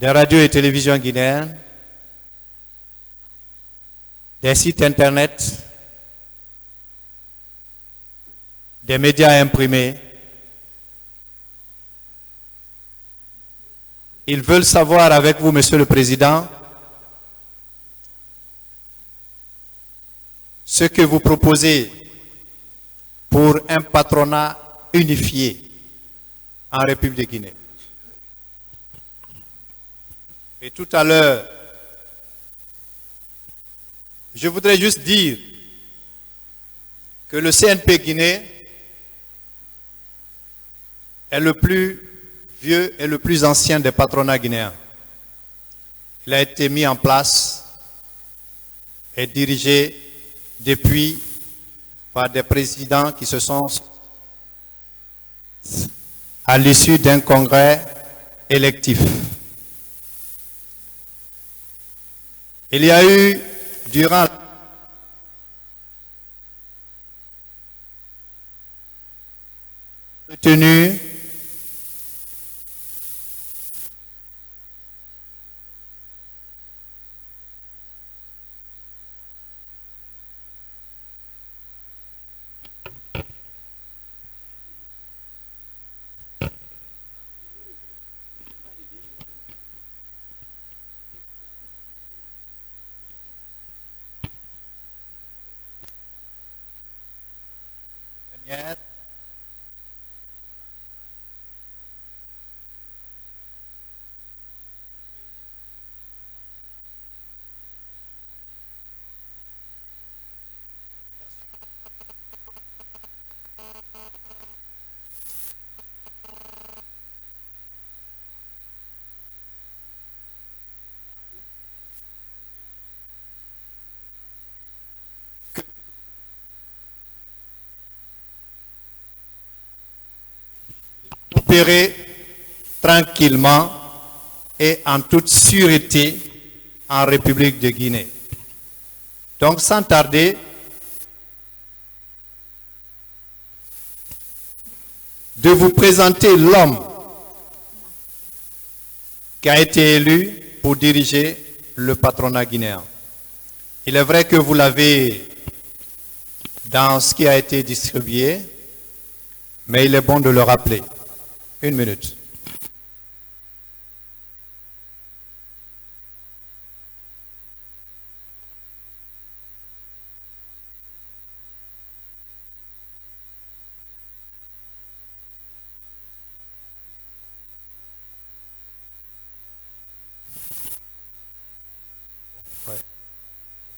des radios et télévisions guinéennes, des sites internet, des médias imprimés. Ils veulent savoir avec vous, Monsieur le Président, ce que vous proposez pour un patronat unifié en République de Guinée. Et tout à l'heure, je voudrais juste dire que le CNP Guinée est le plus vieux et le plus ancien des patronats guinéens. Il a été mis en place et dirigé depuis par des présidents qui se sont à l'issue d'un congrès électif. Il y a eu, durant la tenue opérer tranquillement et en toute sûreté en République de Guinée. Donc sans tarder, de vous présenter l'homme qui a été élu pour diriger le patronat guinéen. Il est vrai que vous l'avez dans ce qui a été distribué, mais il est bon de le rappeler. Une minute. Ouais.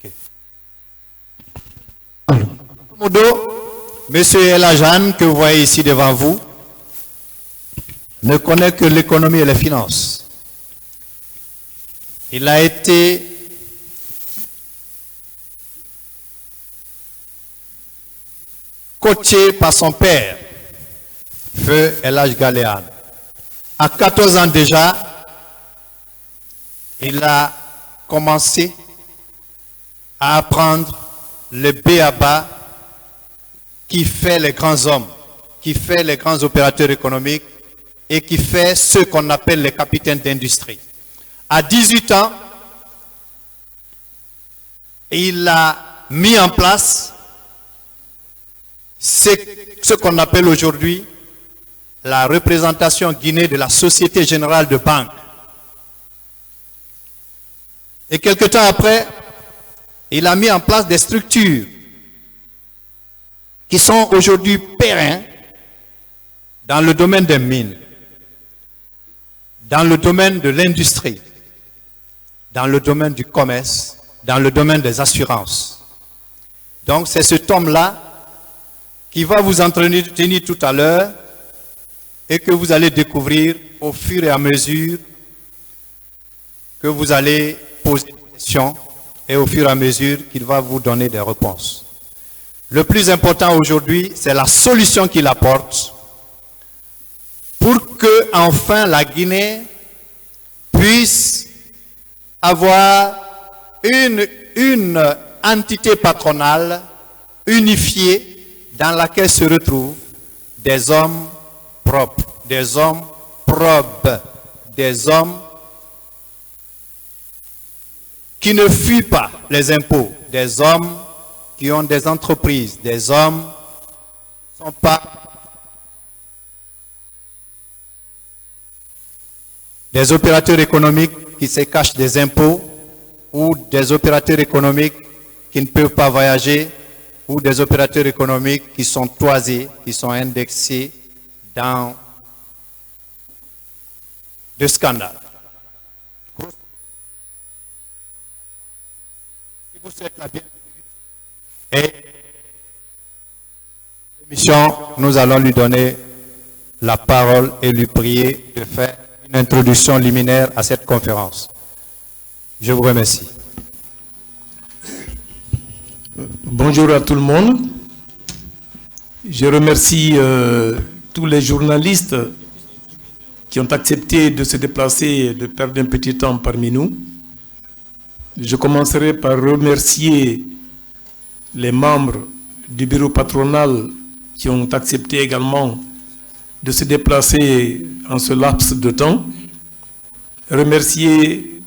Ok. Monsieur Elajan, que vous voyez ici devant vous, ne connaît que l'économie et les finances. Il a été coaché par son père, Feu Elhaj Galéan. À 14 ans déjà, il a commencé à apprendre le b.a.-ba qui fait les grands hommes, qui fait les grands opérateurs économiques et qui fait ce qu'on appelle les capitaines d'industrie. À 18 ans, il a mis en place ce qu'on appelle aujourd'hui la représentation guinéenne de la Société Générale de Banque. Et quelque temps après, il a mis en place des structures qui sont aujourd'hui pérennes dans le domaine des mines, dans le domaine de l'industrie, dans le domaine du commerce, dans le domaine des assurances. Donc c'est cet homme-là qui va vous entretenir tout à l'heure et que vous allez découvrir au fur et à mesure que vous allez poser des questions et au fur et à mesure qu'il va vous donner des réponses. Le plus important aujourd'hui, c'est la solution qu'il apporte pour que enfin la Guinée puisse avoir une entité patronale unifiée dans laquelle se retrouvent des hommes propres, des hommes probes, des hommes qui ne fuient pas les impôts, des hommes qui ont des entreprises, des hommes qui ne sont pas des opérateurs économiques qui se cachent des impôts ou des opérateurs économiques qui ne peuvent pas voyager ou des opérateurs économiques qui sont toisés, qui sont indexés dans des scandales. Je vous souhaite la bienvenue. Et l'émission, nous allons lui donner la parole et lui prier de faire une introduction liminaire à cette conférence. Je vous remercie. Bonjour à tout le monde. Je remercie tous les journalistes qui ont accepté de se déplacer et de perdre un petit temps parmi nous. Je commencerai par remercier les membres du bureau patronal qui ont accepté également de se déplacer en ce laps de temps. Remercier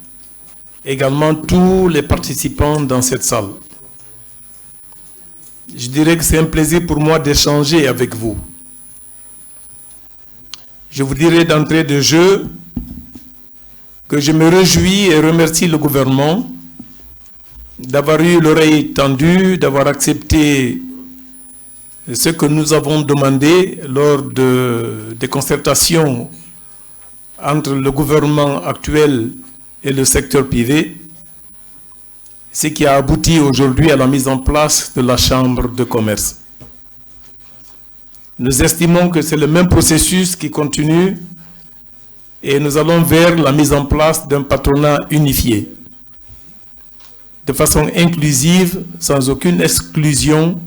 également tous les participants dans cette salle. Je dirais que c'est un plaisir pour moi d'échanger avec vous. Je vous dirai d'entrée de jeu que je me réjouis et remercie le gouvernement d'avoir eu l'oreille tendue, d'avoir accepté ce que nous avons demandé lors des concertations entre le gouvernement actuel et le secteur privé, ce qui a abouti aujourd'hui à la mise en place de la Chambre de commerce. Nous estimons que c'est le même processus qui continue et nous allons vers la mise en place d'un patronat unifié, de façon inclusive, sans aucune exclusion,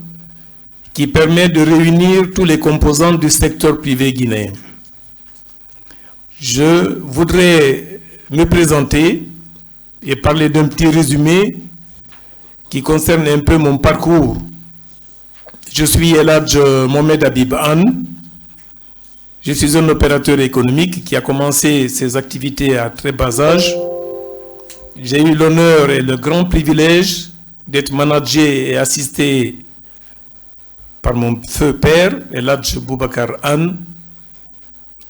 qui permet de réunir tous les composants du secteur privé guinéen. Je voudrais me présenter et parler d'un petit résumé qui concerne un peu mon parcours. Je suis El Hadj Mohamed Habib Anne. Je suis un opérateur économique qui a commencé ses activités à très bas âge. J'ai eu l'honneur et le grand privilège d'être managé et assisté par mon feu père, El Hadj Boubacar Anne,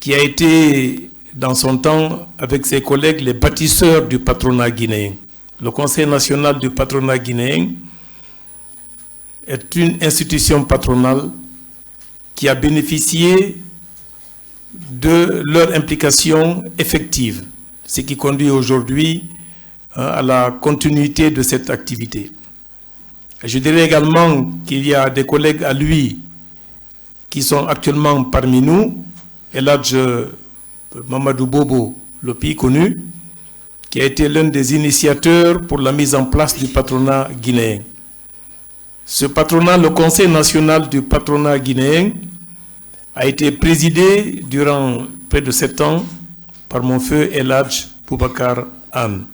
qui a été dans son temps avec ses collègues les bâtisseurs du patronat guinéen. Le Conseil national du patronat guinéen est une institution patronale qui a bénéficié de leur implication effective, ce qui conduit aujourd'hui à la continuité de cette activité. Je dirais également qu'il y a des collègues à lui qui sont actuellement parmi nous. El Hadj Mamadou Bobo, le pays connu, qui a été l'un des initiateurs pour la mise en place du patronat guinéen. Ce patronat, le Conseil national du patronat guinéen, a été présidé durant près de 7 ans par mon feu El Hadj Boubacar Anne.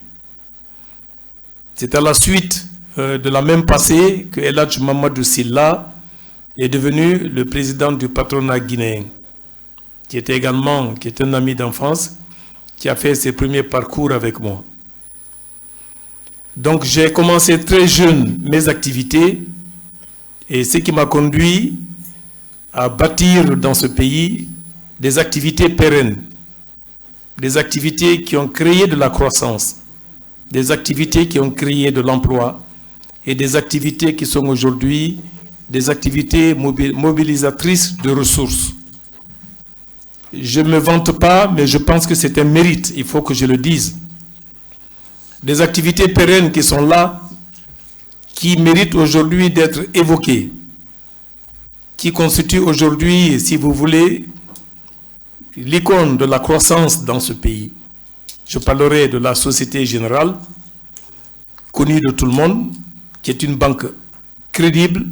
C'est à la suite de la même passée que El Hadj Mamadou Silla est devenu le président du patronat guinéen, qui est un ami d'enfance, qui a fait ses premiers parcours avec moi. Donc j'ai commencé très jeune mes activités et ce qui m'a conduit à bâtir dans ce pays des activités pérennes, des activités qui ont créé de la croissance, des activités qui ont créé de l'emploi et des activités qui sont aujourd'hui des activités mobilisatrices de ressources. Je ne me vante pas, mais je pense que c'est un mérite, il faut que je le dise. Des activités pérennes qui sont là, qui méritent aujourd'hui d'être évoquées, qui constituent aujourd'hui, si vous voulez, l'icône de la croissance dans ce pays. Je parlerai de la Société Générale, connue de tout le monde, qui est une banque crédible,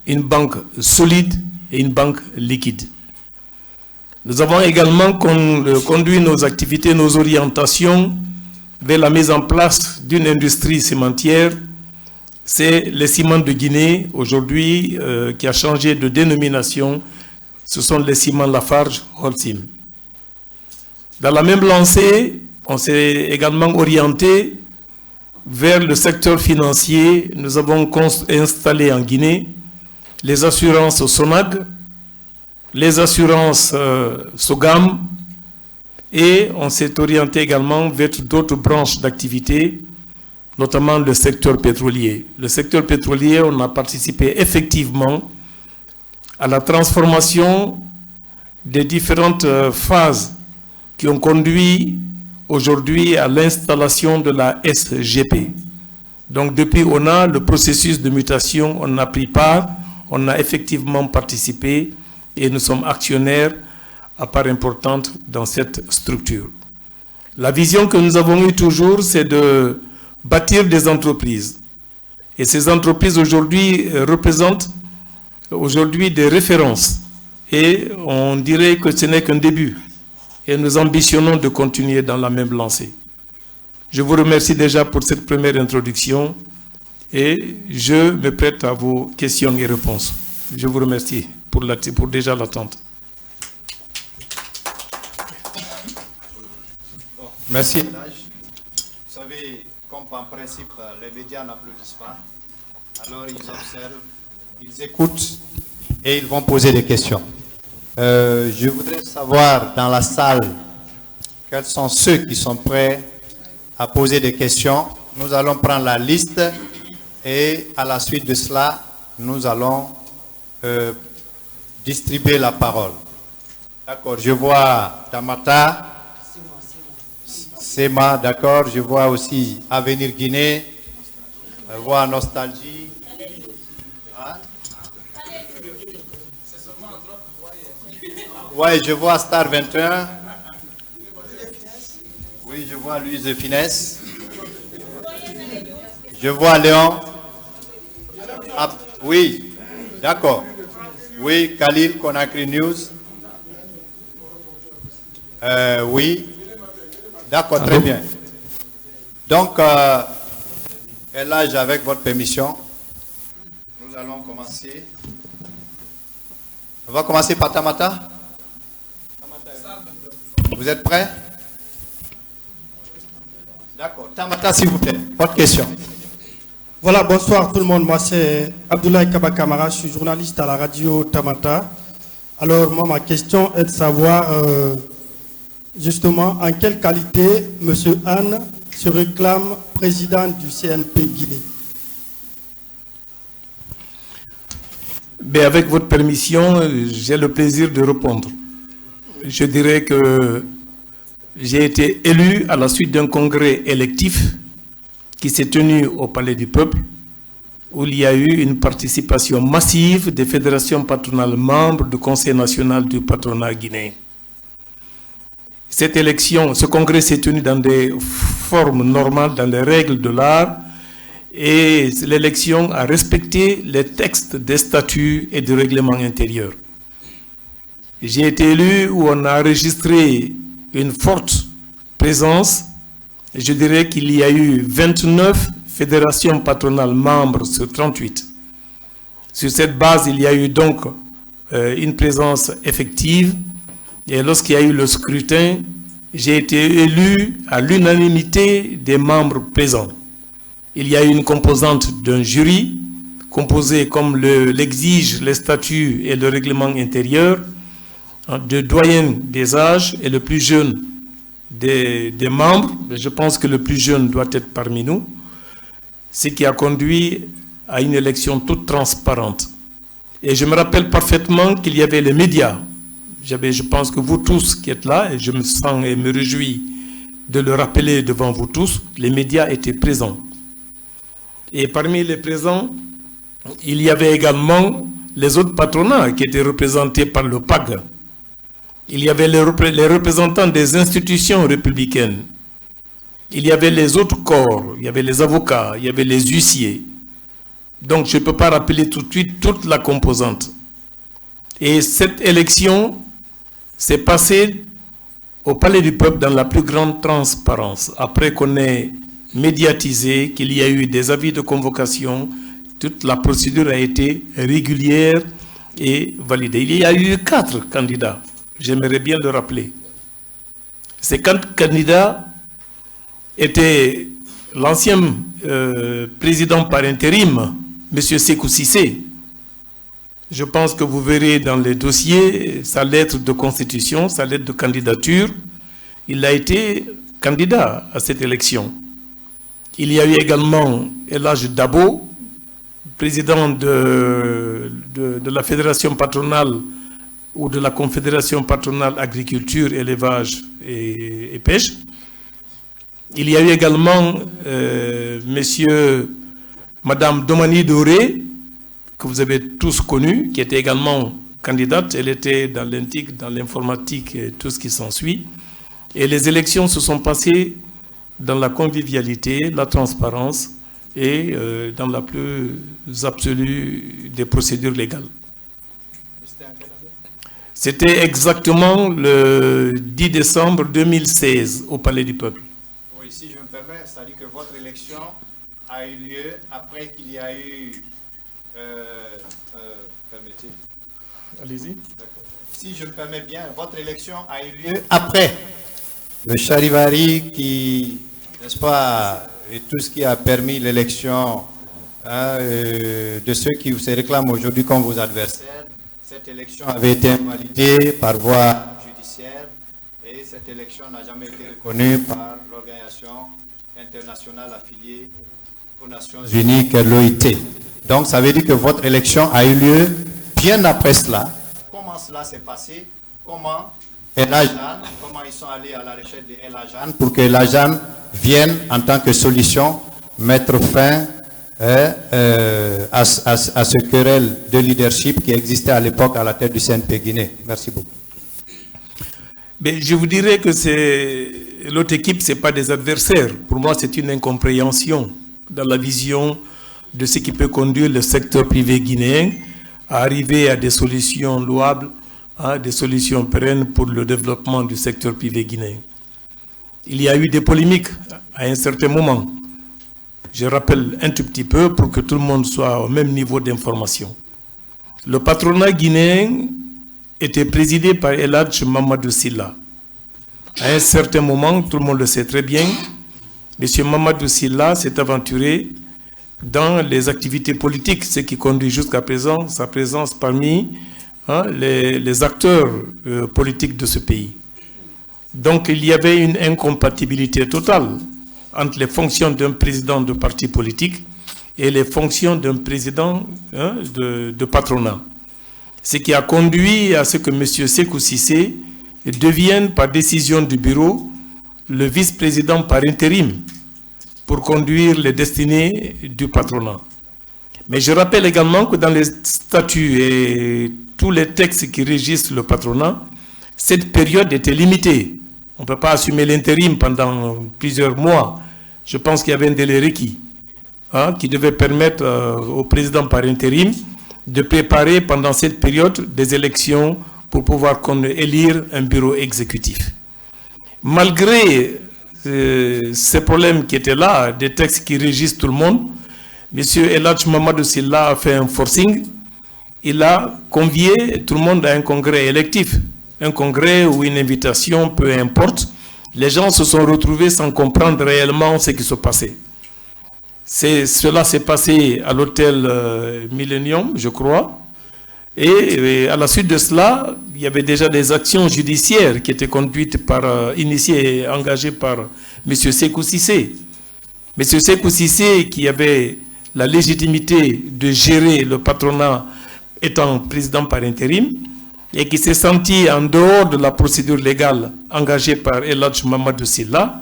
une banque solide et une banque liquide. Nous avons également conduit nos activités, nos orientations vers la mise en place d'une industrie cimentière. C'est les ciments de Guinée, aujourd'hui, qui a changé de dénomination. Ce sont les ciments Lafarge Holcim. Dans la même lancée, on s'est également orienté vers le secteur financier, nous avons installé en Guinée les assurances SONAG, les assurances SOGAM, et on s'est orienté également vers d'autres branches d'activité, notamment le secteur pétrolier. Le secteur pétrolier, on a participé effectivement à la transformation des différentes phases qui ont conduit aujourd'hui à l'installation de la SGP. Donc depuis ONA, le processus de mutation, on a pris part, on a effectivement participé et nous sommes actionnaires à part importante dans cette structure. La vision que nous avons eue toujours, c'est de bâtir des entreprises. Et ces entreprises aujourd'hui représentent des références. Et on dirait que ce n'est qu'un début. Et nous ambitionnons de continuer dans la même lancée. Je vous remercie déjà pour cette première introduction et je me prête à vos questions et réponses. Je vous remercie pour déjà l'attente. Merci. Vous savez, comme en principe, les médias n'applaudissent pas. Alors ils observent, ils écoutent et ils vont poser des questions. Je voudrais savoir dans la salle quels sont ceux qui sont prêts à poser des questions. Nous allons prendre la liste et à la suite de cela, nous allons distribuer la parole. D'accord, je vois Tamata, Sema, d'accord, je vois aussi Avenir Guinée, je vois Nostalgie. Hein? Oui, je vois Star 21. Oui, je vois Louise de Finesse. Je vois Léon. Ah, oui, d'accord. Oui, Khalil, Conakry News. Oui, d'accord, très bien. Donc, Elage, avec votre permission, nous allons commencer. On va commencer par Tamata. Vous êtes prêts? D'accord. Tamata, s'il vous plaît, votre question. Voilà, bonsoir tout le monde. Moi, c'est Abdoulaye Kabakamara, je suis journaliste à la radio Tamata. Alors, moi, ma question est de savoir, justement, en quelle qualité M. Anne se réclame président du CNP Guinée. Mais avec votre permission, j'ai le plaisir de répondre. Je dirais que j'ai été élu à la suite d'un congrès électif qui s'est tenu au Palais du Peuple, où il y a eu une participation massive des fédérations patronales membres du Conseil national du patronat guinéen. Cette élection, ce congrès s'est tenu dans des formes normales, dans les règles de l'art, et l'élection a respecté les textes des statuts et du règlement intérieur. J'ai été élu où on a enregistré une forte présence. Je dirais qu'il y a eu 29 fédérations patronales membres sur 38. Sur cette base, il y a eu donc une présence effective. Et lorsqu'il y a eu le scrutin, j'ai été élu à l'unanimité des membres présents. Il y a eu une composante d'un jury, composé comme l'exigent les statuts et le règlement intérieur, de doyen des âges et le plus jeune des membres. Je pense que le plus jeune doit être parmi nous, ce qui a conduit à une élection toute transparente. Et je me rappelle parfaitement qu'il y avait les médias. Je pense que vous tous qui êtes là, et je me sens et me réjouis de le rappeler devant vous tous, les médias étaient présents. Et parmi les présents, il y avait également les autres patronats qui étaient représentés par le PAG. Il y avait les représentants des institutions républicaines. Il y avait les autres corps, il y avait les avocats, il y avait les huissiers. Donc je ne peux pas rappeler tout de suite toute la composante. Et cette élection s'est passée au Palais du Peuple dans la plus grande transparence. Après qu'on ait médiatisé, qu'il y a eu des avis de convocation, toute la procédure a été régulière et validée. Il y a eu 4 candidats. J'aimerais bien le rappeler. Ces 4 candidats étaient l'ancien président par intérim, M. Sékou Cissé, je pense que vous verrez dans les dossiers sa lettre de constitution, sa lettre de candidature. Il a été candidat à cette élection. Il y a eu également El Hadj Dabo, président de la fédération patronale ou de la confédération patronale agriculture, élevage et pêche. Il y a eu également Madame Domani Doré, que vous avez tous connu, qui était également candidate. Elle était dans l'INTIC, dans l'informatique et tout ce qui s'ensuit. Et les élections se sont passées dans la convivialité, la transparence et dans la plus absolue des procédures légales. C'était exactement le 10 décembre 2016 au Palais du Peuple. Oui, si je me permets, c'est-à-dire que votre élection a eu lieu après qu'il y a eu... permettez. Allez-y. Si je me permets bien, votre élection a eu lieu après le charivari qui, n'est-ce pas, et tout ce qui a permis l'élection de ceux qui se réclament aujourd'hui comme vos adversaires. Cette élection avait été invalidée par voie judiciaire et cette élection n'a jamais été reconnue par l'organisation internationale affiliée aux Nations Unies, qu'est l'OIT. Donc ça veut dire que votre élection a eu lieu bien après cela. Comment cela s'est passé? Comment ils sont allés à la recherche de El Hadj pour que El Hadj vienne en tant que solution mettre fin à ce querelle de leadership qui existait à l'époque à la tête du CNP Guinée. Merci beaucoup. Mais je vous dirais que l'autre équipe, ce n'est pas des adversaires. Pour moi, c'est une incompréhension dans la vision de ce qui peut conduire le secteur privé guinéen à arriver à des solutions louables, des solutions pérennes pour le développement du secteur privé guinéen. Il y a eu des polémiques à un certain moment. Je rappelle un tout petit peu pour que tout le monde soit au même niveau d'information. Le patronat guinéen était présidé par El Hadj Mamadou Sylla. À un certain moment, tout le monde le sait très bien, M. Mamadou Sylla s'est aventuré dans les activités politiques, ce qui conduit jusqu'à présent sa présence parmi les acteurs politiques de ce pays. Donc il y avait une incompatibilité totale entre les fonctions d'un président de parti politique et les fonctions d'un président de patronat. Ce qui a conduit à ce que M. Sékou Cissé devienne par décision du bureau le vice-président par intérim pour conduire les destinées du patronat. Mais je rappelle également que dans les statuts et tous les textes qui régissent le patronat, cette période était limitée. On ne peut pas assumer l'intérim pendant plusieurs mois. Je pense qu'il y avait un délai requis qui devait permettre au président par intérim de préparer pendant cette période des élections pour pouvoir élire un bureau exécutif. Malgré ces problèmes qui étaient là, des textes qui régissent tout le monde, M. El Hadj Mamadou Sylla a fait un forcing. Il a convié tout le monde à un congrès électif, un congrès ou une invitation, peu importe. Les gens se sont retrouvés sans comprendre réellement ce qui se passait. Cela s'est passé à l'hôtel Millennium, je crois. Et à la suite de cela, il y avait déjà des actions judiciaires qui étaient conduites initiées et engagées par M. Sékou Cissé. M. Sékou Cissé, qui avait la légitimité de gérer le patronat étant président par intérim, et qui s'est senti en dehors de la procédure légale engagée par El Hadj Mamadou Sylla,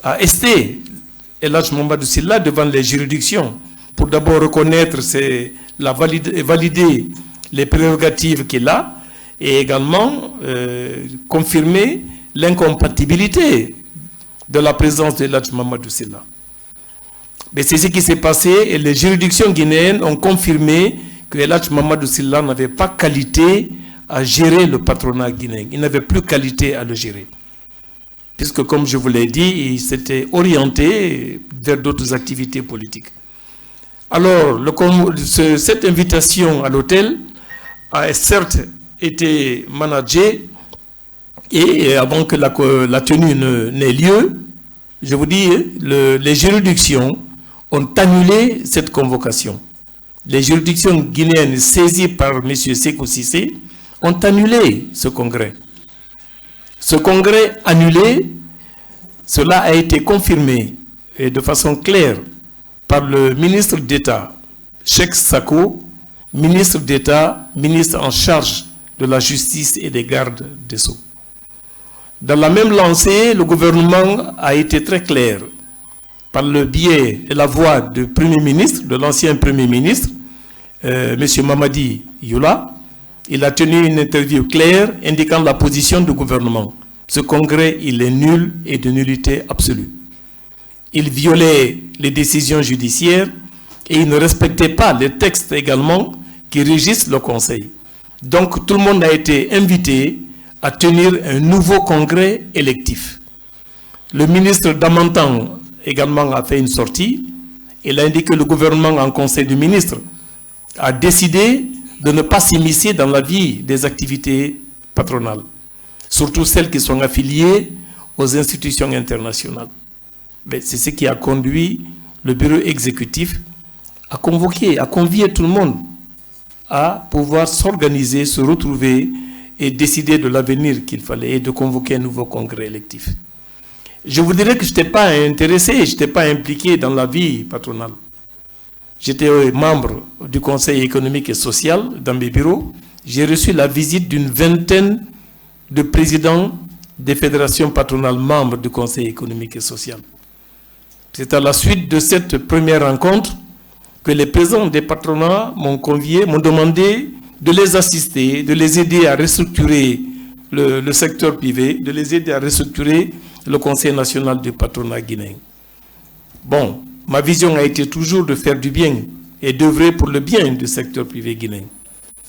a esté El Hadj Mamadou Sylla devant les juridictions pour d'abord reconnaître et valider les prérogatives qu'il a et également confirmer l'incompatibilité de la présence de El Hadj Mamadou Sylla. Mais c'est ce qui s'est passé et les juridictions guinéennes ont confirmé que El Hadj Mamadou Sylla n'avait pas qualité à gérer le patronat guinéen. Il n'avait plus qualité à le gérer. Puisque, comme je vous l'ai dit, il s'était orienté vers d'autres activités politiques. Alors, cette invitation à l'hôtel a certes été managée et avant que la tenue n'ait lieu, je vous dis, les juridictions ont annulé cette convocation. Les juridictions guinéennes saisies par M. Sékou Cissé ont annulé ce congrès. Ce congrès annulé, cela a été confirmé et de façon claire par le ministre d'État, Cheikh Sako, ministre d'État, ministre en charge de la justice et des gardes des Sceaux. Dans la même lancée, le gouvernement a été très clair par le biais et la voix du Premier ministre, de l'ancien Premier ministre, M. Mamadi Youla. Il a tenu une interview claire indiquant la position du gouvernement. Ce congrès, il est nul et de nullité absolue. Il violait les décisions judiciaires et il ne respectait pas les textes également qui régissent le Conseil. Donc tout le monde a été invité à tenir un nouveau congrès électif. Le ministre Damantan également a fait une sortie. Il a indiqué que le gouvernement en Conseil des ministres a décidé de ne pas s'immiscer dans la vie des activités patronales, surtout celles qui sont affiliées aux institutions internationales. C'est ce qui a conduit le bureau exécutif à convier tout le monde à pouvoir s'organiser, se retrouver et décider de l'avenir qu'il fallait et de convoquer un nouveau congrès électif. Je vous dirais que je n'étais pas intéressé, je n'étais pas impliqué dans la vie patronale. J'étais membre du Conseil économique et social dans mes bureaux. J'ai reçu la visite d'une vingtaine de présidents des fédérations patronales membres du Conseil économique et social. C'est à la suite de cette première rencontre que les présidents des patronats m'ont convié, m'ont demandé de les assister, de les aider à restructurer le secteur privé, de les aider à restructurer le Conseil national du patronat guinéen. Bon, ma vision a été toujours de faire du bien et d'œuvrer pour le bien du secteur privé guinéen.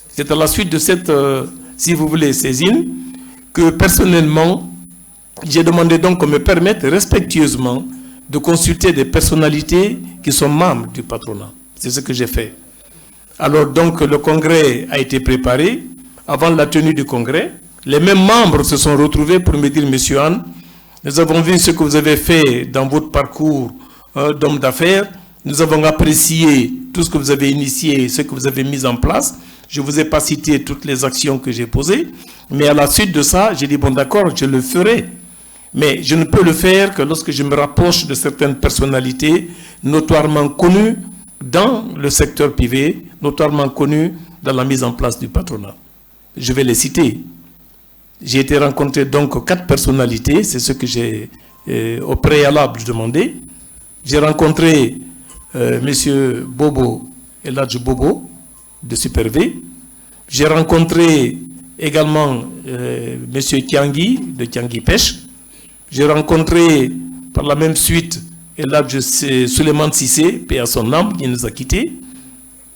C'est à la suite de cette, si vous voulez, saisine, que personnellement, j'ai demandé donc qu'on me permette respectueusement de consulter des personnalités qui sont membres du patronat. C'est ce que j'ai fait. Alors donc le congrès a été préparé. Avant la tenue du congrès, les mêmes membres se sont retrouvés pour me dire, Monsieur Anne, nous avons vu ce que vous avez fait dans votre parcours d'homme d'affaires. Nous avons apprécié tout ce que vous avez initié, ce que vous avez mis en place. Je ne vous ai pas cité toutes les actions que j'ai posées. Mais à la suite de ça, j'ai dit, bon d'accord, je le ferai. Mais je ne peux le faire que lorsque je me rapproche de certaines personnalités notoirement connues dans le secteur privé, notoirement connues dans la mise en place du patronat. Je vais les citer. J'ai été rencontré donc 4 personnalités, c'est ce que j'ai au préalable demandé. J'ai rencontré M. Bobo, Eladj Bobo, de Super V. J'ai rencontré également M. Tiangui, de Tiangui Pêche. J'ai rencontré par la même suite Eladj Suleiman Sissé, paix à son âme, qui nous a quittés.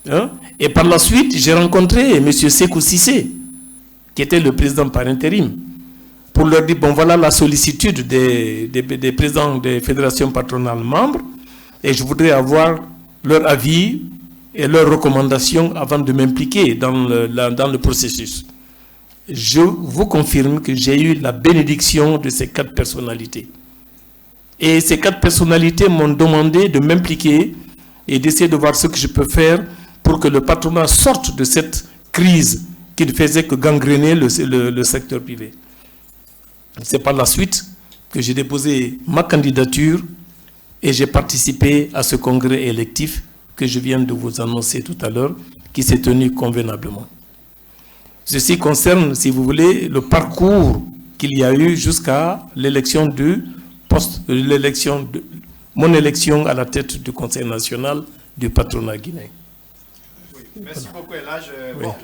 Hein? Et par la suite, j'ai rencontré M. Sékou Cissé, qui était le président par intérim, pour leur dire, bon voilà la sollicitude des présidents des fédérations patronales membres, et je voudrais avoir leur avis et leurs recommandations avant de m'impliquer dans le processus. Je vous confirme que j'ai eu la bénédiction de ces 4 personnalités. Et ces 4 personnalités m'ont demandé de m'impliquer et d'essayer de voir ce que je peux faire pour que le patronat sorte de cette crise qui ne faisait que gangréner le secteur privé. C'est par la suite que j'ai déposé ma candidature et j'ai participé à ce congrès électif que je viens de vous annoncer tout à l'heure, qui s'est tenu convenablement. Ceci concerne, si vous voulez, le parcours qu'il y a eu jusqu'à l'élection mon élection à la tête du Conseil national du patronat guinéen. Oui, merci beaucoup, Eladj. Bon,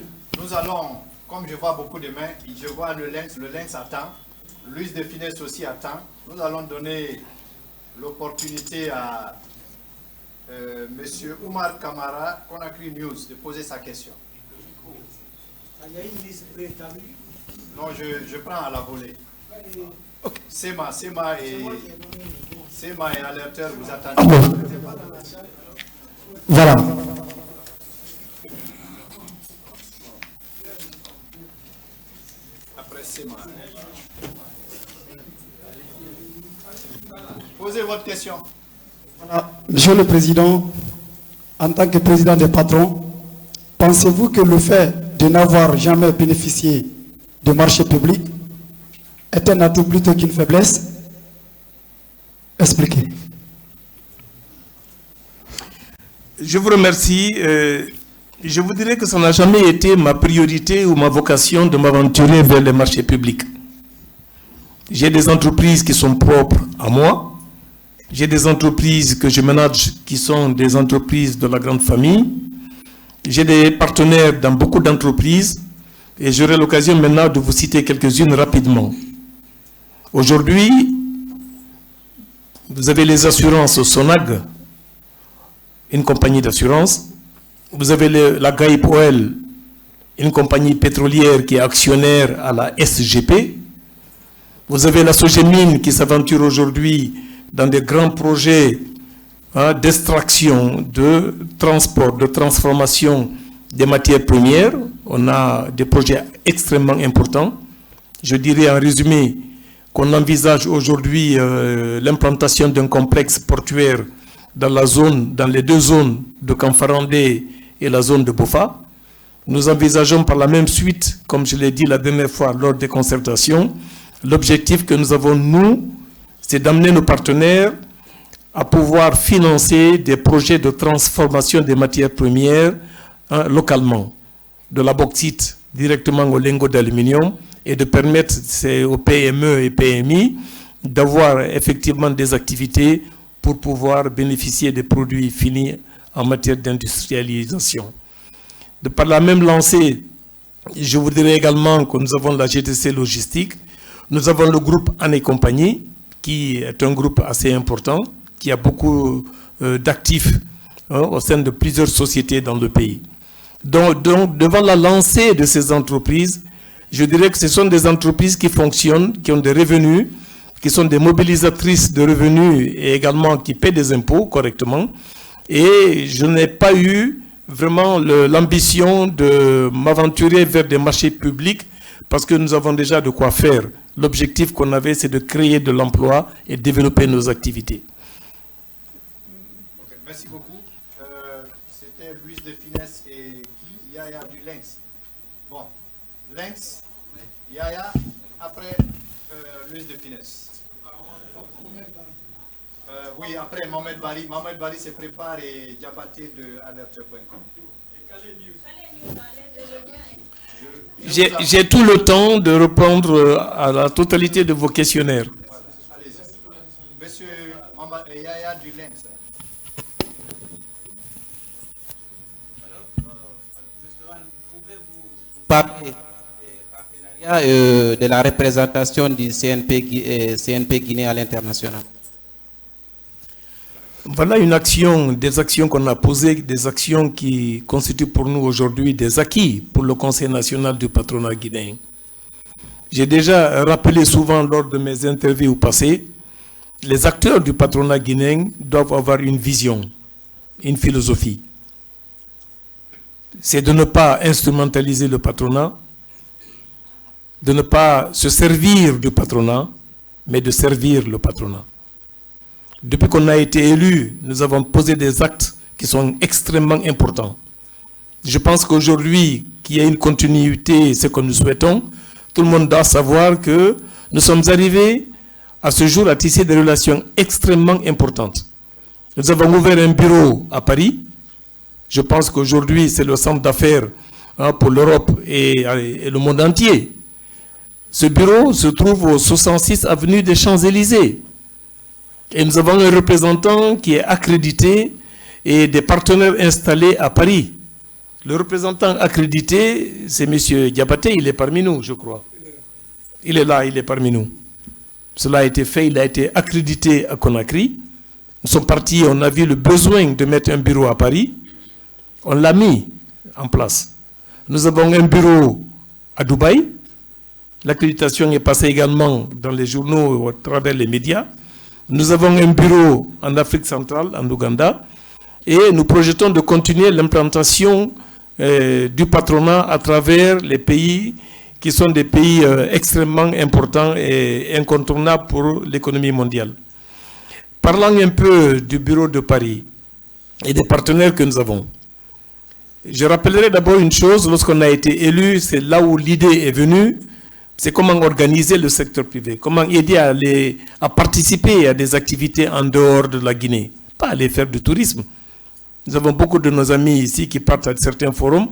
nous allons, comme je vois beaucoup de mains, je vois le lynx attend, Luis de Finesse aussi attend. Nous allons donner l'opportunité à M. Oumar Kamara, Conakry News, de poser sa question. Il y a une liste préétablie. Non, je prends à la volée. Okay. Sema et alerteur, vous attendez. Voilà. Après Sema. Posez votre question. Voilà. Monsieur le Président, en tant que président des patrons, pensez-vous que le fait de n'avoir jamais bénéficié de marché public est un atout plutôt qu'une faiblesse? Expliquez. Je vous remercie. Je vous dirais que ça n'a jamais été ma priorité ou ma vocation de m'aventurer vers les marchés publics. J'ai des entreprises qui sont propres à moi. J'ai des entreprises que je manage qui sont des entreprises de la grande famille. J'ai des partenaires dans beaucoup d'entreprises et j'aurai l'occasion maintenant de vous citer quelques-unes rapidement. Aujourd'hui, vous avez les assurances Sonag, une compagnie d'assurance. Vous avez la Gaip Oil, une compagnie pétrolière qui est actionnaire à la SGP. Vous avez la Sogémine qui s'aventure aujourd'hui dans des grands projets d'extraction, de transport, de transformation des matières premières. On a des projets extrêmement importants. Je dirais en résumé qu'on envisage aujourd'hui l'implantation d'un complexe portuaire dans les deux zones de Kamfarandé et la zone de Bofa. Nous envisageons par la même suite, comme je l'ai dit la dernière fois lors des concertations, l'objectif que nous avons, nous, c'est d'amener nos partenaires à pouvoir financer des projets de transformation des matières premières localement, de la bauxite directement au lingot d'aluminium, et de permettre aux PME et PMI d'avoir effectivement des activités pour pouvoir bénéficier des produits finis en matière d'industrialisation. De par la même lancée, je vous dirais également que nous avons la GTC Logistique, nous avons le groupe Anne et Compagnie, qui est un groupe assez important, qui a beaucoup d'actifs au sein de plusieurs sociétés dans le pays. Donc, devant la lancée de ces entreprises, je dirais que ce sont des entreprises qui fonctionnent, qui ont des revenus, qui sont des mobilisatrices de revenus et également qui paient des impôts correctement. Et je n'ai pas eu vraiment l'ambition de m'aventurer vers des marchés publics parce que nous avons déjà de quoi faire. L'objectif qu'on avait, c'est de créer de l'emploi et développer nos activités. Okay, merci beaucoup. C'était Luis de Finesse et qui? Yaya du Lynx. Bon, Lynx, Yaya, après Luis de Finesse. Oui, après Mohamed Bari. Mohamed Bari se prépare et Diabaté de alerte.com. J'ai tout le temps de répondre à la totalité de vos questionnaires. Allez-y. Monsieur Yaya du Lynx. Parler de la représentation du CNP Guinée à l'international. Voilà des actions qu'on a posées, des actions qui constituent pour nous aujourd'hui des acquis pour le Conseil national du patronat guinéen. J'ai déjà rappelé souvent lors de mes interviews passées, les acteurs du patronat guinéen doivent avoir une vision, une philosophie. C'est de ne pas instrumentaliser le patronat, de ne pas se servir du patronat, mais de servir le patronat. Depuis qu'on a été élu, nous avons posé des actes qui sont extrêmement importants. Je pense qu'aujourd'hui, qu'il y a une continuité, ce que nous souhaitons, tout le monde doit savoir que nous sommes arrivés à ce jour à tisser des relations extrêmement importantes. Nous avons ouvert un bureau à Paris. Je pense qu'aujourd'hui, c'est le centre d'affaires pour l'Europe et le monde entier. Ce bureau se trouve au 66 avenue des Champs-Élysées. Et nous avons un représentant qui est accrédité et des partenaires installés à Paris. Le représentant accrédité, c'est M. Diabaté, il est parmi nous, je crois. Il est là, il est parmi nous. Cela a été fait, il a été accrédité à Conakry. Nous sommes partis, on a vu le besoin de mettre un bureau à Paris. On l'a mis en place. Nous avons un bureau à Dubaï. L'accréditation est passée également dans les journaux, à travers les médias. Nous avons un bureau en Afrique centrale, en Ouganda, et nous projetons de continuer l'implantation du patronat à travers les pays qui sont des pays extrêmement importants et incontournables pour l'économie mondiale. Parlant un peu du bureau de Paris et des partenaires que nous avons, je rappellerai d'abord une chose, lorsqu'on a été élu, c'est là où l'idée est venue, c'est comment organiser le secteur privé, comment aider à participer à des activités en dehors de la Guinée, pas aller faire du tourisme. Nous avons beaucoup de nos amis ici qui partent à certains forums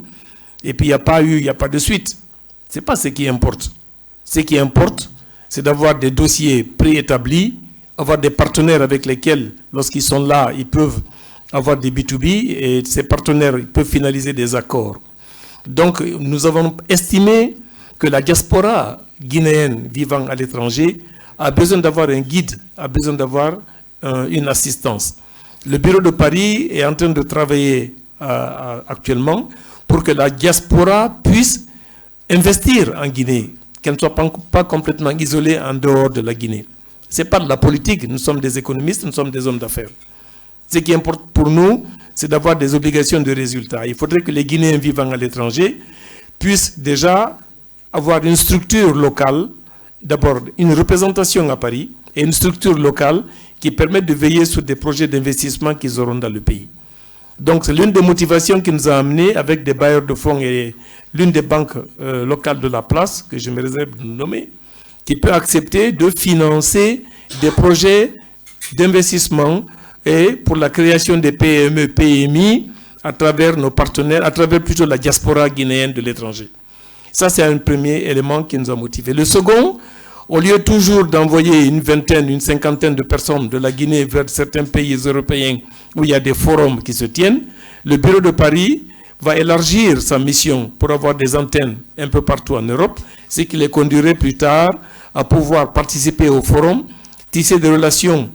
et puis il n'y a pas de suite. Ce n'est pas ce qui importe. Ce qui importe, c'est d'avoir des dossiers préétablis, avoir des partenaires avec lesquels, lorsqu'ils sont là, ils peuvent avoir des B2B et ces partenaires ils peuvent finaliser des accords. Donc, nous avons estimé que la diaspora guinéenne vivant à l'étranger a besoin d'avoir un guide, a besoin d'avoir une assistance. Le bureau de Paris est en train de travailler actuellement pour que la diaspora puisse investir en Guinée, qu'elle ne soit pas complètement isolée en dehors de la Guinée. Ce n'est pas de la politique, nous sommes des économistes, nous sommes des hommes d'affaires. Ce qui importe pour nous, c'est d'avoir des obligations de résultat. Il faudrait que les Guinéens vivant à l'étranger puissent déjà avoir une structure locale, d'abord une représentation à Paris, et une structure locale qui permet de veiller sur des projets d'investissement qu'ils auront dans le pays. Donc c'est l'une des motivations qui nous a amenés avec des bailleurs de fonds et l'une des banques locales de la place, que je me réserve de nommer, qui peut accepter de financer des projets d'investissement et pour la création des PME, PMI à travers nos partenaires, à travers plutôt la diaspora guinéenne de l'étranger. Ça, c'est un premier élément qui nous a motivés. Le second, au lieu toujours d'envoyer une vingtaine, une cinquantaine de personnes de la Guinée vers certains pays européens où il y a des forums qui se tiennent, le bureau de Paris va élargir sa mission pour avoir des antennes un peu partout en Europe, ce qui les conduirait plus tard à pouvoir participer au forum, tisser des relations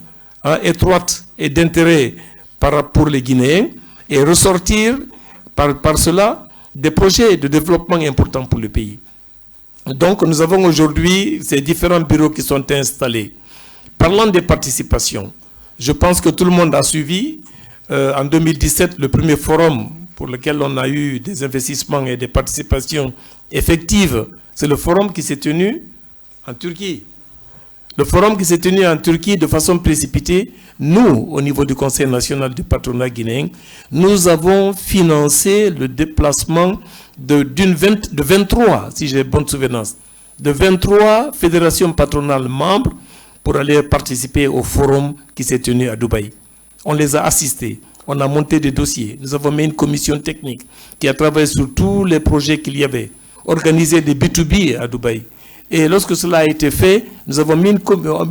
étroites et d'intérêt pour les Guinéens et ressortir par cela des projets de développement importants pour le pays. Donc nous avons aujourd'hui ces différents bureaux qui sont installés. Parlant des participations, je pense que tout le monde a suivi en 2017 le premier forum pour lequel on a eu des investissements et des participations effectives. C'est le forum qui s'est tenu en Turquie. Le forum qui s'est tenu en Turquie de façon précipitée, nous, au niveau du Conseil national du patronat guinéen, nous avons financé le déplacement de 23, si j'ai bonne souvenance, de 23 fédérations patronales membres pour aller participer au forum qui s'est tenu à Dubaï. On les a assistés, on a monté des dossiers, nous avons mis une commission technique qui a travaillé sur tous les projets qu'il y avait, organisé des B2B à Dubaï. Et lorsque cela a été fait, nous avons mis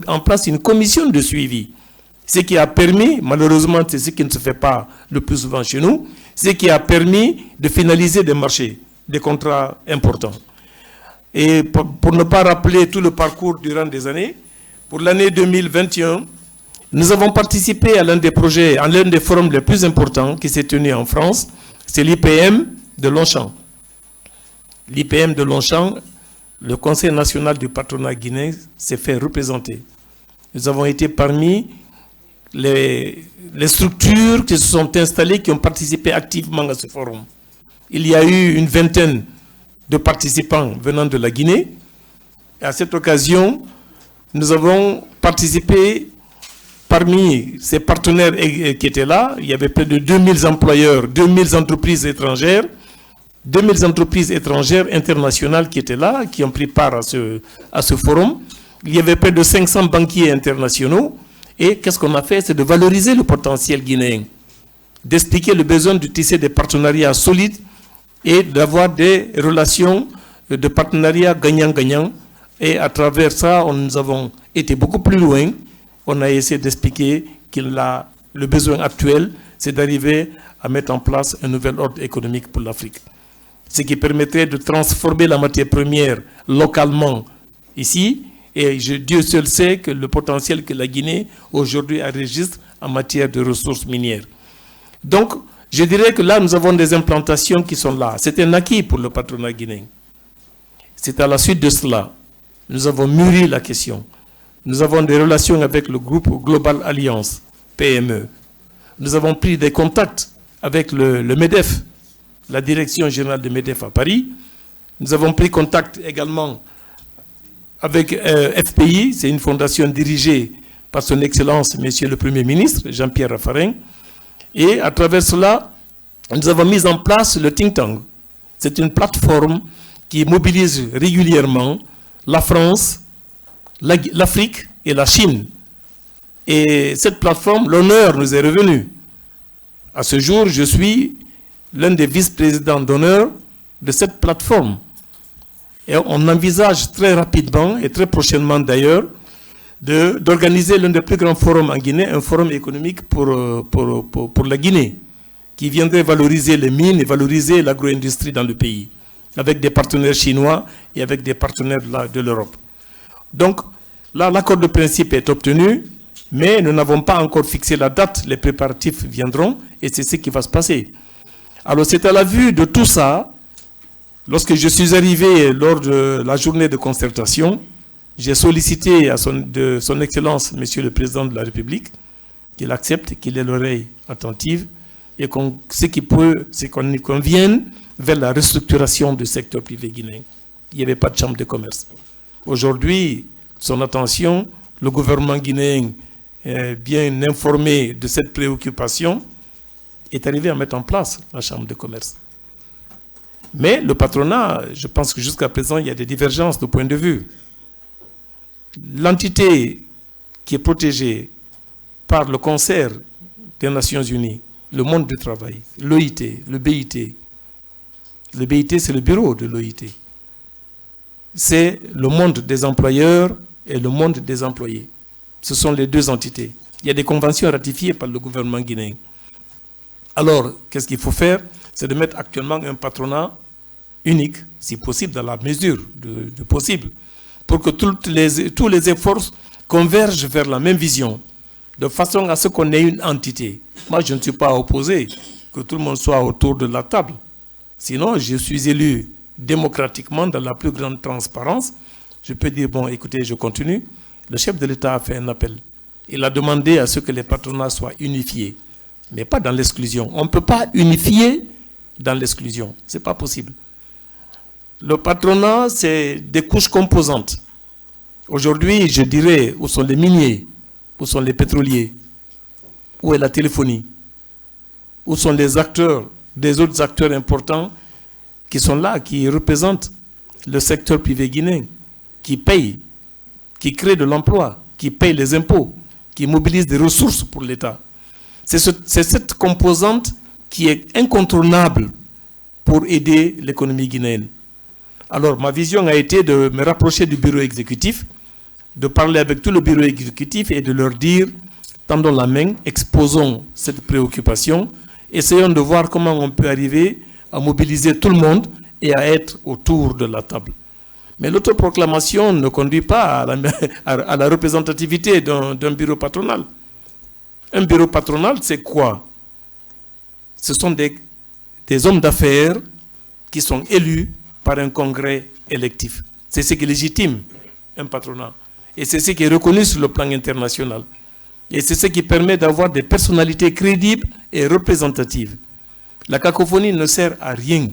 en place une commission de suivi. Ce qui a permis, malheureusement, c'est ce qui ne se fait pas le plus souvent chez nous, ce qui a permis de finaliser des marchés, des contrats importants. Et pour ne pas rappeler tout le parcours durant des années, pour l'année 2021, nous avons participé à l'un des projets, à l'un des forums les plus importants qui s'est tenu en France, c'est l'IPM de Longchamp. L'IPM de Longchamp, le Conseil national du patronat guinéen s'est fait représenter. Nous avons été parmi les structures qui se sont installées, qui ont participé activement à ce forum. Il y a eu une vingtaine de participants venant de la Guinée. Et à cette occasion, nous avons participé parmi ces partenaires qui étaient là. Il y avait près de 2000 employeurs, 2000 entreprises étrangères, 2000 entreprises étrangères internationales qui étaient là, qui ont pris part à ce forum. Il y avait près de 500 banquiers internationaux. Et qu'est-ce qu'on a fait? C'est de valoriser le potentiel guinéen, d'expliquer le besoin de tisser des partenariats solides et d'avoir des relations de partenariat gagnant-gagnant. Et à travers ça, nous avons été beaucoup plus loin. On a essayé d'expliquer que le besoin actuel, c'est d'arriver à mettre en place un nouvel ordre économique pour l'Afrique. Ce qui permettrait de transformer la matière première localement ici. Et Dieu seul sait que le potentiel que la Guinée aujourd'hui enregistre en matière de ressources minières. Donc, je dirais que là, nous avons des implantations qui sont là. C'est un acquis pour le patronat guinéen. C'est à la suite de cela. Nous avons mûri la question. Nous avons des relations avec le groupe Global Alliance, PME. Nous avons pris des contacts avec le MEDEF, la direction générale de MEDEF à Paris. Nous avons pris contact également avec FPI, c'est une fondation dirigée par son Excellence, Monsieur le Premier ministre, Jean-Pierre Raffarin. Et à travers cela, nous avons mis en place le think tank. C'est une plateforme qui mobilise régulièrement la France, l'Afrique et la Chine. Et cette plateforme, l'honneur nous est revenu. À ce jour, je suis l'un des vice-présidents d'honneur de cette plateforme. Et on envisage très rapidement, et très prochainement d'ailleurs, d'organiser l'un des plus grands forums en Guinée, un forum économique pour la Guinée, qui viendrait valoriser les mines et valoriser l'agro-industrie dans le pays, avec des partenaires chinois et avec des partenaires de l'Europe. Donc, là, l'accord de principe est obtenu, mais nous n'avons pas encore fixé la date, les préparatifs viendront, et c'est ce qui va se passer. Alors, c'est à la vue de tout ça, lorsque je suis arrivé lors de la journée de concertation, j'ai sollicité à de son Excellence, Monsieur le Président de la République, qu'il accepte, qu'il ait l'oreille attentive, et ce qu'on vienne vers la restructuration du secteur privé guinéen. Il n'y avait pas de chambre de commerce. Aujourd'hui, son attention, le gouvernement guinéen, bien informé de cette préoccupation, est arrivé à mettre en place la chambre de commerce. Mais le patronat, je pense que jusqu'à présent, il y a des divergences de point de vue. L'entité qui est protégée par le concert des Nations Unies, le monde du travail, l'OIT, le BIT. Le BIT, c'est le bureau de l'OIT. C'est le monde des employeurs et le monde des employés. Ce sont les deux entités. Il y a des conventions ratifiées par le gouvernement guinéen. Alors, qu'est-ce qu'il faut faire? C'est de mettre actuellement un patronat unique, si possible, dans la mesure de possible, pour que tous les efforts convergent vers la même vision, de façon à ce qu'on ait une entité. Moi, je ne suis pas opposé que tout le monde soit autour de la table. Sinon, je suis élu démocratiquement dans la plus grande transparence. Je peux dire, bon, écoutez, je continue. Le chef de l'État a fait un appel. Il a demandé à ce que les patronats soient unifiés, mais pas dans l'exclusion. On ne peut pas unifier dans l'exclusion. Ce n'est pas possible. Le patronat, c'est des couches composantes. Aujourd'hui, je dirais, où sont les miniers? Où sont les pétroliers? Où est la téléphonie? Où sont les acteurs, des autres acteurs importants qui sont là, qui représentent le secteur privé guinéen, qui payent, qui créent de l'emploi, qui payent les impôts, qui mobilisent des ressources pour l'État? C'est cette composante qui est incontournable pour aider l'économie guinéenne. Alors, ma vision a été de me rapprocher du bureau exécutif, de parler avec tout le bureau exécutif et de leur dire, tendons la main, exposons cette préoccupation, essayons de voir comment on peut arriver à mobiliser tout le monde et à être autour de la table. Mais l'autoproclamation ne conduit pas à la représentativité d'un bureau patronal. Un bureau patronal, c'est quoi? Ce sont des hommes d'affaires qui sont élus par un congrès électif. C'est ce qui légitime un patronat. Et c'est ce qui est reconnu sur le plan international. Et c'est ce qui permet d'avoir des personnalités crédibles et représentatives. La cacophonie ne sert à rien.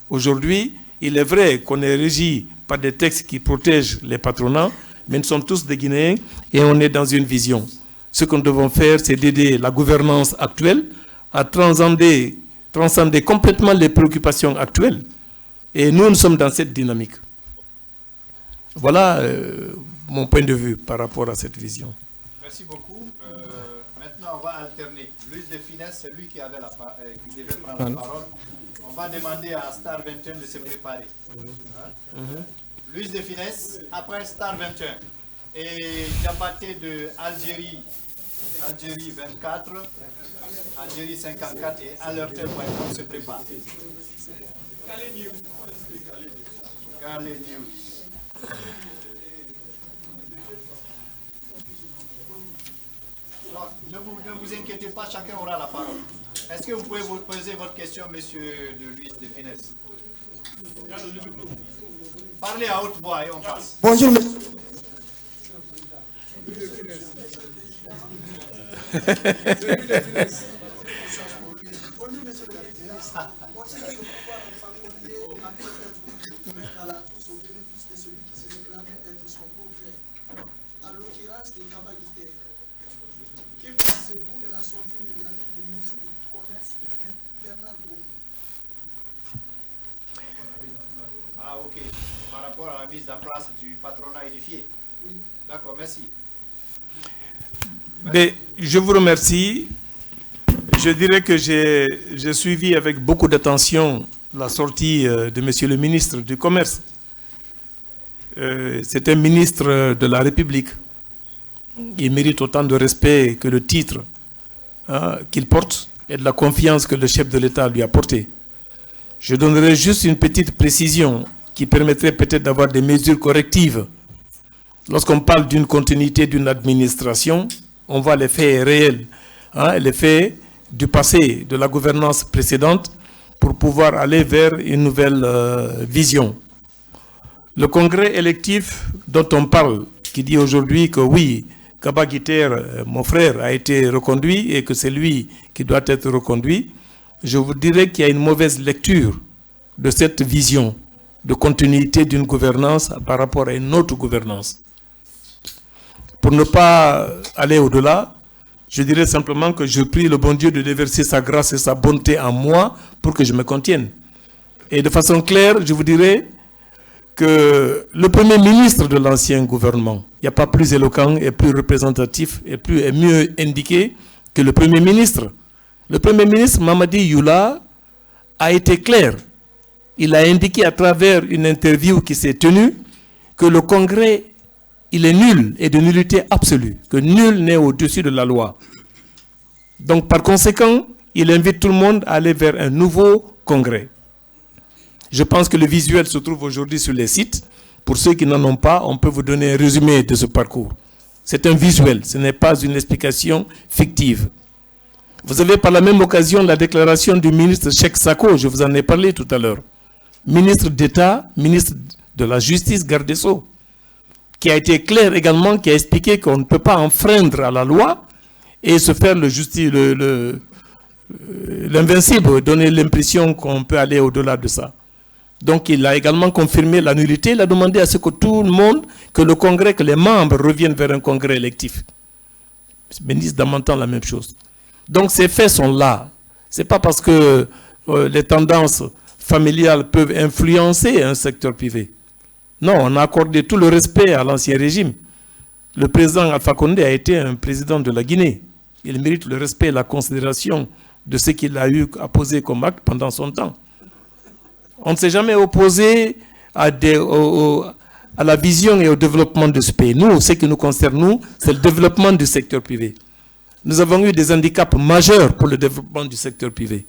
Aujourd'hui, il est vrai qu'on est régi par des textes qui protègent les patronats, mais nous sommes tous des Guinéens et on est dans une vision. Ce que nous devons faire, c'est d'aider la gouvernance actuelle à transcender complètement les préoccupations actuelles. Et nous sommes dans cette dynamique. Voilà mon point de vue par rapport à cette vision. Merci beaucoup. Maintenant, on va alterner. Luis de Finesse, c'est lui qui devait prendre la parole. On va demander à Star 21 de se préparer. Luis de Finesse, après Star 21. Et Diabaté de Algérie 24, Algérie 54 et alerter.com se prépare. Calais News. Non, ne vous inquiétez pas, chacun aura la parole. Est-ce que vous pouvez vous poser votre question, monsieur de Luis de Finesse? Parlez à haute voix et on passe. Bonjour, monsieur. À l'occurrence des capacités la mise en place du patronat unifié. D'accord, merci. Mais je vous remercie. Je dirais que j'ai suivi avec beaucoup d'attention la sortie de Monsieur le ministre du Commerce. C'est un ministre de la République. Il mérite autant de respect que le titre qu'il porte et de la confiance que le chef de l'État lui a porté. Je donnerai juste une petite précision qui permettrait peut-être d'avoir des mesures correctives. Lorsqu'on parle d'une continuité d'une administration, on voit les faits réels, les faits du passé, de la gouvernance précédente, pour pouvoir aller vers une nouvelle vision. Le congrès électif dont on parle, qui dit aujourd'hui que oui, Kaba Giter, mon frère, a été reconduit et que c'est lui qui doit être reconduit, je vous dirais qu'il y a une mauvaise lecture de cette vision de continuité d'une gouvernance par rapport à une autre gouvernance. Pour ne pas aller au-delà, je dirais simplement que je prie le bon Dieu de déverser sa grâce et sa bonté en moi pour que je me contienne. Et de façon claire, je vous dirais que le premier ministre de l'ancien gouvernement, il n'y a pas plus éloquent et plus représentatif et mieux indiqué que le premier ministre. Le premier ministre, Mamadi Youla, a été clair. Il a indiqué à travers une interview qui s'est tenue que le Congrès, il est nul et de nullité absolue, que nul n'est au-dessus de la loi. Donc par conséquent, il invite tout le monde à aller vers un nouveau Congrès. Je pense que le visuel se trouve aujourd'hui sur les sites. Pour ceux qui n'en ont pas, on peut vous donner un résumé de ce parcours. C'est un visuel, ce n'est pas une explication fictive. Vous avez par la même occasion la déclaration du ministre Cheikh Sako, je vous en ai parlé tout à l'heure. Ministre d'État, ministre de la Justice, garde des Sceaux, qui a été clair également, qui a expliqué qu'on ne peut pas enfreindre à la loi et se faire l'invincible, donner l'impression qu'on peut aller au-delà de ça. Donc il a également confirmé la nullité, il a demandé à ce que tout le monde, que le Congrès, que les membres reviennent vers un Congrès électif. Le ministre Damantan, la même chose. Donc ces faits sont là. Ce n'est pas parce que les tendances familiales peuvent influencer un secteur privé. Non, on a accordé tout le respect à l'ancien régime. Le président Alpha Condé a été un président de la Guinée. Il mérite le respect et la considération de ce qu'il a eu à poser comme acte pendant son temps. On ne s'est jamais opposé à la vision et au développement de ce pays. Nous, ce qui nous concerne, nous, c'est le développement du secteur privé. Nous avons eu des handicaps majeurs pour le développement du secteur privé.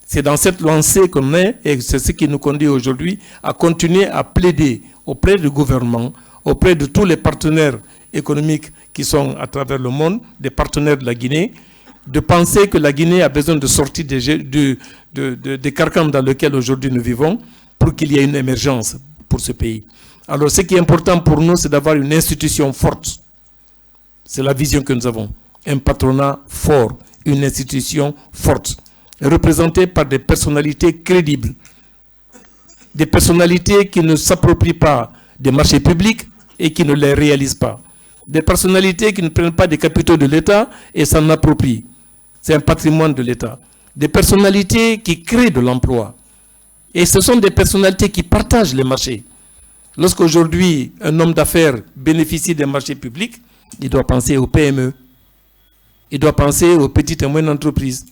C'est dans cette lancée qu'on est, et c'est ce qui nous conduit aujourd'hui à continuer à plaider auprès du gouvernement, auprès de tous les partenaires économiques qui sont à travers le monde, des partenaires de la Guinée, de penser que la Guinée a besoin de sortir des carcans dans lesquels aujourd'hui nous vivons pour qu'il y ait une émergence pour ce pays. Alors ce qui est important pour nous, c'est d'avoir une institution forte. C'est la vision que nous avons. Un patronat fort, une institution forte, représentée par des personnalités crédibles. Des personnalités qui ne s'approprient pas des marchés publics et qui ne les réalisent pas. Des personnalités qui ne prennent pas des capitaux de l'État et s'en approprient. C'est un patrimoine de l'État. Des personnalités qui créent de l'emploi. Et ce sont des personnalités qui partagent les marchés. Lorsqu'aujourd'hui, un homme d'affaires bénéficie des marchés publics, il doit penser aux PME. Il doit penser aux petites et moyennes entreprises.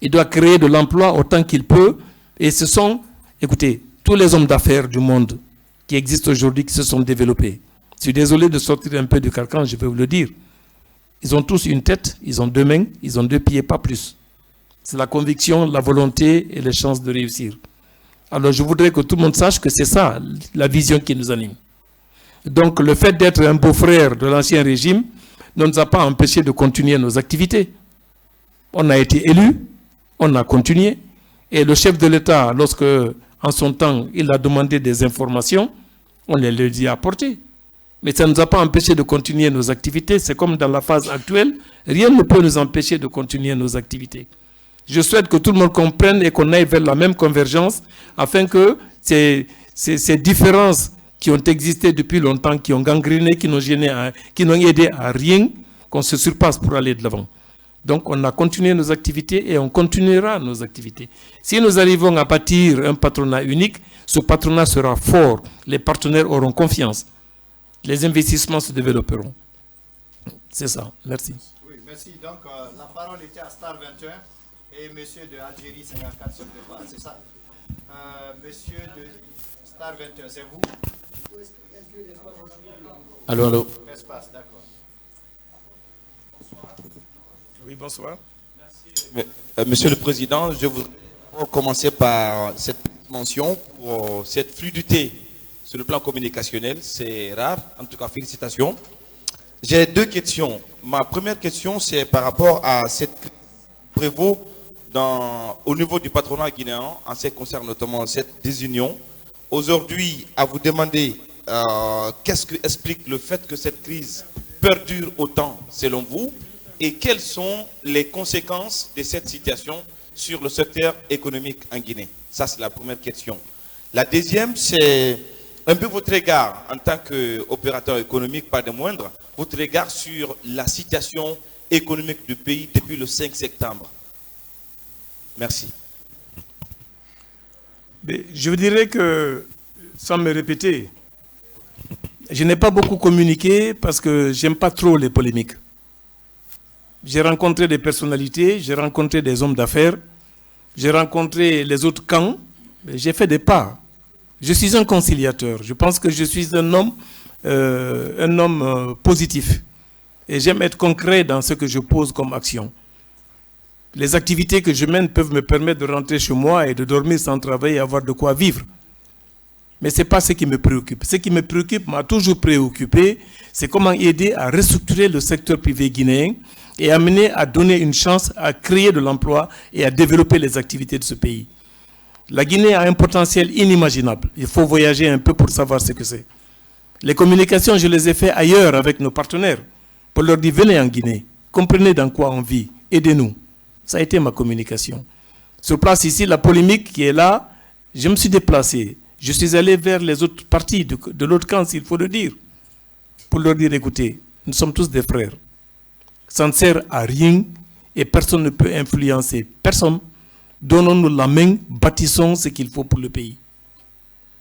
Il doit créer de l'emploi autant qu'il peut. Et ce sont, écoutez, tous les hommes d'affaires du monde qui existent aujourd'hui, qui se sont développés. Je suis désolé de sortir un peu du carcan, je vais vous le dire. Ils ont tous une tête, ils ont deux mains, ils ont deux pieds, pas plus. C'est la conviction, la volonté et les chances de réussir. Alors je voudrais que tout le monde sache que c'est ça, la vision qui nous anime. Donc le fait d'être un beau-frère de l'ancien régime ne nous a pas empêché de continuer nos activités. On a été élus, on a continué. Et le chef de l'État, lorsque, en son temps, il a demandé des informations, on les lui a apportées. Mais ça ne nous a pas empêché de continuer nos activités. C'est comme dans la phase actuelle, rien ne peut nous empêcher de continuer nos activités. Je souhaite que tout le monde comprenne et qu'on aille vers la même convergence afin que ces différences qui ont existé depuis longtemps, qui ont gangréné, qui n'ont aidé à rien, qu'on se surpasse pour aller de l'avant. Donc on a continué nos activités et on continuera nos activités. Si nous arrivons à bâtir un patronat unique, ce patronat sera fort, les partenaires auront confiance, les investissements se développeront. C'est ça, merci. Oui, merci. Donc la parole était à Star 21 et monsieur de Algérie 54 se prépare, c'est ça. Monsieur de Star 21, c'est vous? Allô, allô. Espace, d'accord. Oui, bonsoir. Monsieur le Président, je voudrais commencer par cette mention pour cette fluidité sur le plan communicationnel. C'est rare, en tout cas félicitations. J'ai deux questions. Ma première question, c'est par rapport à cette prévaut au niveau du patronat guinéen, en ce qui concerne notamment cette désunion. Aujourd'hui, à vous demander qu'est-ce qui explique le fait que cette crise perdure autant, selon vous, et quelles sont les conséquences de cette situation sur le secteur économique en Guinée? Ça, c'est la première question. La deuxième, c'est un peu votre regard en tant qu'opérateur économique, pas de moindre, votre regard sur la situation économique du pays depuis le 5 septembre. Merci. Mais je vous dirais que, sans me répéter, je n'ai pas beaucoup communiqué parce que j'aime pas trop les polémiques. J'ai rencontré des personnalités, j'ai rencontré des hommes d'affaires, j'ai rencontré les autres camps, j'ai fait des pas. Je suis un conciliateur. Je pense que je suis un homme positif. Et j'aime être concret dans ce que je pose comme action. Les activités que je mène peuvent me permettre de rentrer chez moi et de dormir sans travailler et avoir de quoi vivre. Mais ce n'est pas ce qui me préoccupe. Ce qui me préoccupe, m'a toujours préoccupé, c'est comment aider à restructurer le secteur privé guinéen et amener à donner une chance à créer de l'emploi et à développer les activités de ce pays. La Guinée a un potentiel inimaginable. Il faut voyager un peu pour savoir ce que c'est. Les communications, je les ai faites ailleurs avec nos partenaires pour leur dire, venez en Guinée, comprenez dans quoi on vit, aidez-nous. Ça a été ma communication. Sur place ici, la polémique qui est là, je me suis déplacé. Je suis allé vers les autres partis de l'autre camp, s'il faut le dire, pour leur dire, écoutez, nous sommes tous des frères. Ça ne sert à rien et personne ne peut influencer personne. Donnons-nous la main, bâtissons ce qu'il faut pour le pays.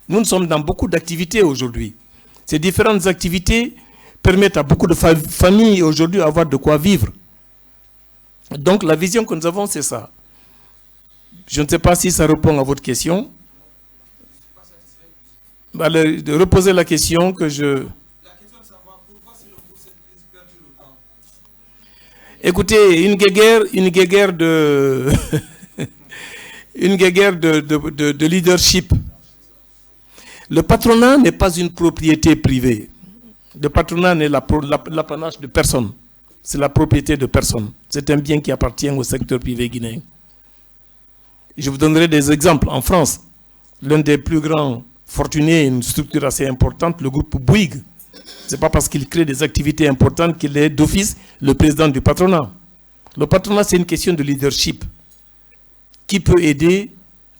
Nous sommes dans beaucoup d'activités aujourd'hui. Ces différentes activités permettent à beaucoup de familles aujourd'hui d'avoir de quoi vivre. Donc la vision que nous avons, c'est ça. Je ne sais pas si ça répond à votre question. Alors, de reposer la question que je... La question de savoir pourquoi selon vous cette crise perdure autant. Écoutez, une guéguerre de... une guéguerre de leadership. Le patronat n'est pas une propriété privée. Le patronat n'est l'apanage de personne. C'est la propriété de personne. C'est un bien qui appartient au secteur privé guinéen. Je vous donnerai des exemples. En France, l'un des plus grands fortunés, une structure assez importante, le groupe Bouygues. Ce n'est pas parce qu'il crée des activités importantes qu'il est d'office le président du patronat. Le patronat, c'est une question de leadership qui peut aider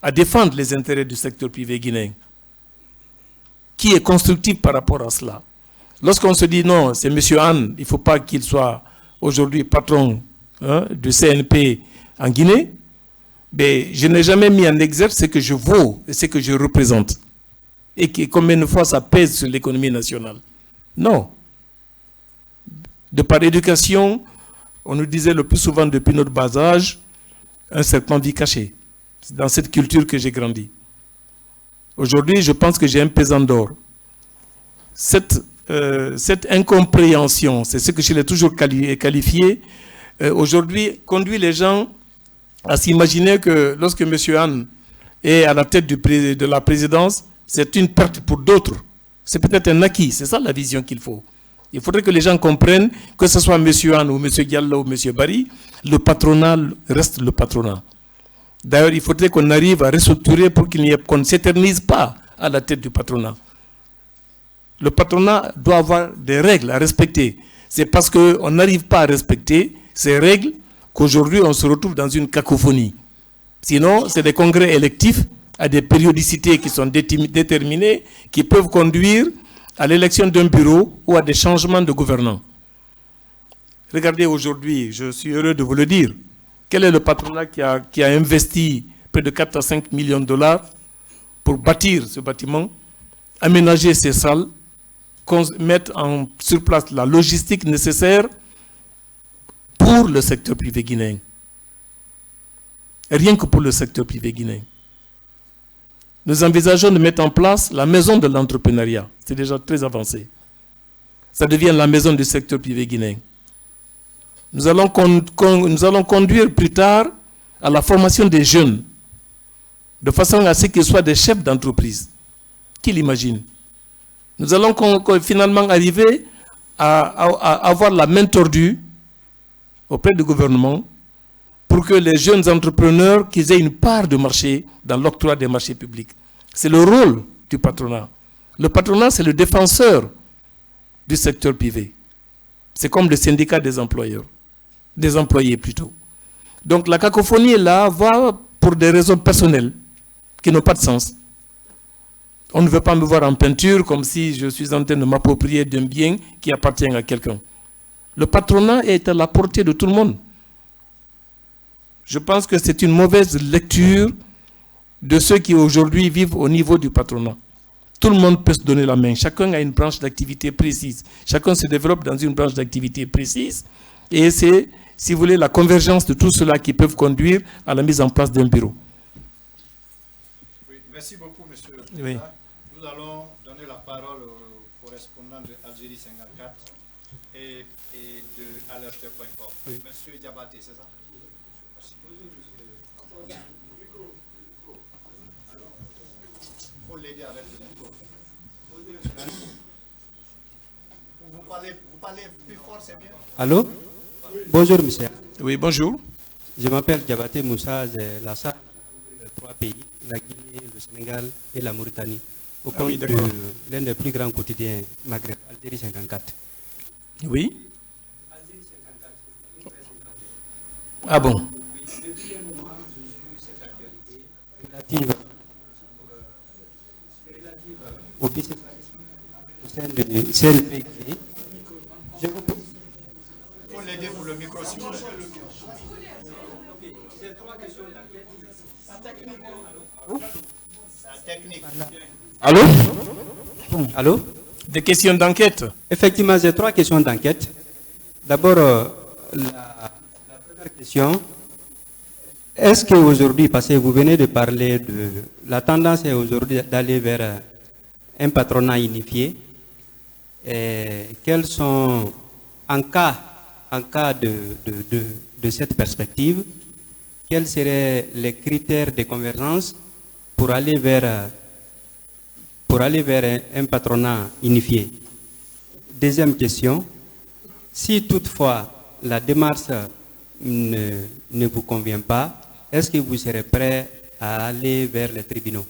à défendre les intérêts du secteur privé guinéen, qui est constructif par rapport à cela. Lorsqu'on se dit non, c'est M. Anne, il ne faut pas qu'il soit aujourd'hui patron du CNP en Guinée, mais je n'ai jamais mis en exergue ce que je vaux et ce que je représente. Et combien de fois ça pèse sur l'économie nationale. Non. De par éducation, on nous disait le plus souvent depuis notre bas âge, un serpent vit caché. C'est dans cette culture que j'ai grandi. Aujourd'hui, je pense que j'ai un pesant d'or. Cette incompréhension, c'est ce que je l'ai toujours qualifié, aujourd'hui conduit les gens à s'imaginer que lorsque M. Anne est à la tête de la présidence, c'est une perte pour d'autres. C'est peut-être un acquis, c'est ça la vision qu'il faut. Il faudrait que les gens comprennent, que ce soit M. Anne ou M. Diallo ou M. Barry, le patronat reste le patronat. D'ailleurs, il faudrait qu'on arrive à restructurer pour qu'on ne s'éternise pas à la tête du patronat. Le patronat doit avoir des règles à respecter. C'est parce qu'on n'arrive pas à respecter ces règles qu'aujourd'hui on se retrouve dans une cacophonie. Sinon, c'est des congrès électifs à des périodicités qui sont déterminées, qui peuvent conduire à l'élection d'un bureau ou à des changements de gouvernants. Regardez aujourd'hui, je suis heureux de vous le dire, quel est le patronat qui a investi près de 4 à 5 millions de dollars pour bâtir ce bâtiment, aménager ces salles, mettre sur place la logistique nécessaire pour le secteur privé guinéen. Rien que pour le secteur privé guinéen. Nous envisageons de mettre en place la maison de l'entrepreneuriat. C'est déjà très avancé. Ça devient la maison du secteur privé guinéen. Nous allons conduire plus tard à la formation des jeunes, de façon à ce qu'ils soient des chefs d'entreprise. Qui l'imagine? Nous allons finalement arriver à avoir la main tordue auprès du gouvernement pour que les jeunes entrepreneurs qu'ils aient une part de marché dans l'octroi des marchés publics. C'est le rôle du patronat. Le patronat, c'est le défenseur du secteur privé. C'est comme le syndicat des employeurs, des employés plutôt. Donc la cacophonie là va pour des raisons personnelles qui n'ont pas de sens. On ne veut pas me voir en peinture comme si je suis en train de m'approprier d'un bien qui appartient à quelqu'un. Le patronat est à la portée de tout le monde. Je pense que c'est une mauvaise lecture de ceux qui aujourd'hui vivent au niveau du patronat. Tout le monde peut se donner la main. Chacun a une branche d'activité précise. Chacun se développe dans une branche d'activité précise. Et c'est, si vous voulez, la convergence de tout cela qui peuvent conduire à la mise en place d'un bureau. Oui, merci beaucoup, monsieur le Oui. président. Nous allons donner la parole au correspondant de Algérie 54 et de alerte.com. Oui. Monsieur Diabaté, c'est ça? Il faut l'aider avec le micro. Vous parlez plus fort, c'est bien. Allô? Bonjour, monsieur. Oui, bonjour. Je m'appelle Diabaté Moussa, j'ai la salle de 3 pays, la Guinée, le Sénégal et la Mauritanie, au compte de l'un des plus grands quotidiens Maghreb, Algérie 54. Oui. Ah bon? Relative au bicéphalisme au sein de CNP. Je vous pose. Il faut l'aider pour le micro, s'il vous plaît. Allô? Allô? Des questions d'enquête? Effectivement, j'ai 3 questions d'enquête. D'abord, la première question, est-ce qu'aujourd'hui, parce que vous venez de parler de la tendance est aujourd'hui d'aller vers un patronat unifié, et quels sont, en cas de cette perspective, quels seraient les critères de convergence pour aller vers un patronat unifié? Deuxième question, si toutefois la démarche ne vous convient pas, est-ce que vous serez prêt à aller vers les tribunaux?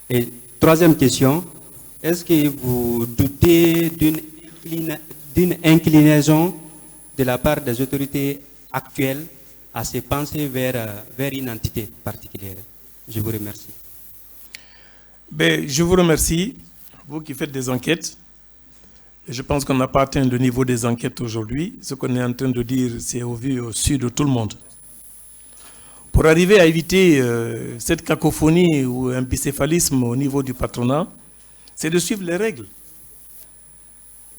Et troisième question, est-ce que vous doutez d'une inclinaison de la part des autorités actuelles à se penser vers une entité particulière? Je vous remercie. Ben, je vous remercie, vous qui faites des enquêtes. Je pense qu'on n'a pas atteint le niveau des enquêtes aujourd'hui. Ce qu'on est en train de dire, c'est au vu et au su de tout le monde. Pour arriver à éviter cette cacophonie ou un bicéphalisme au niveau du patronat, c'est de suivre les règles.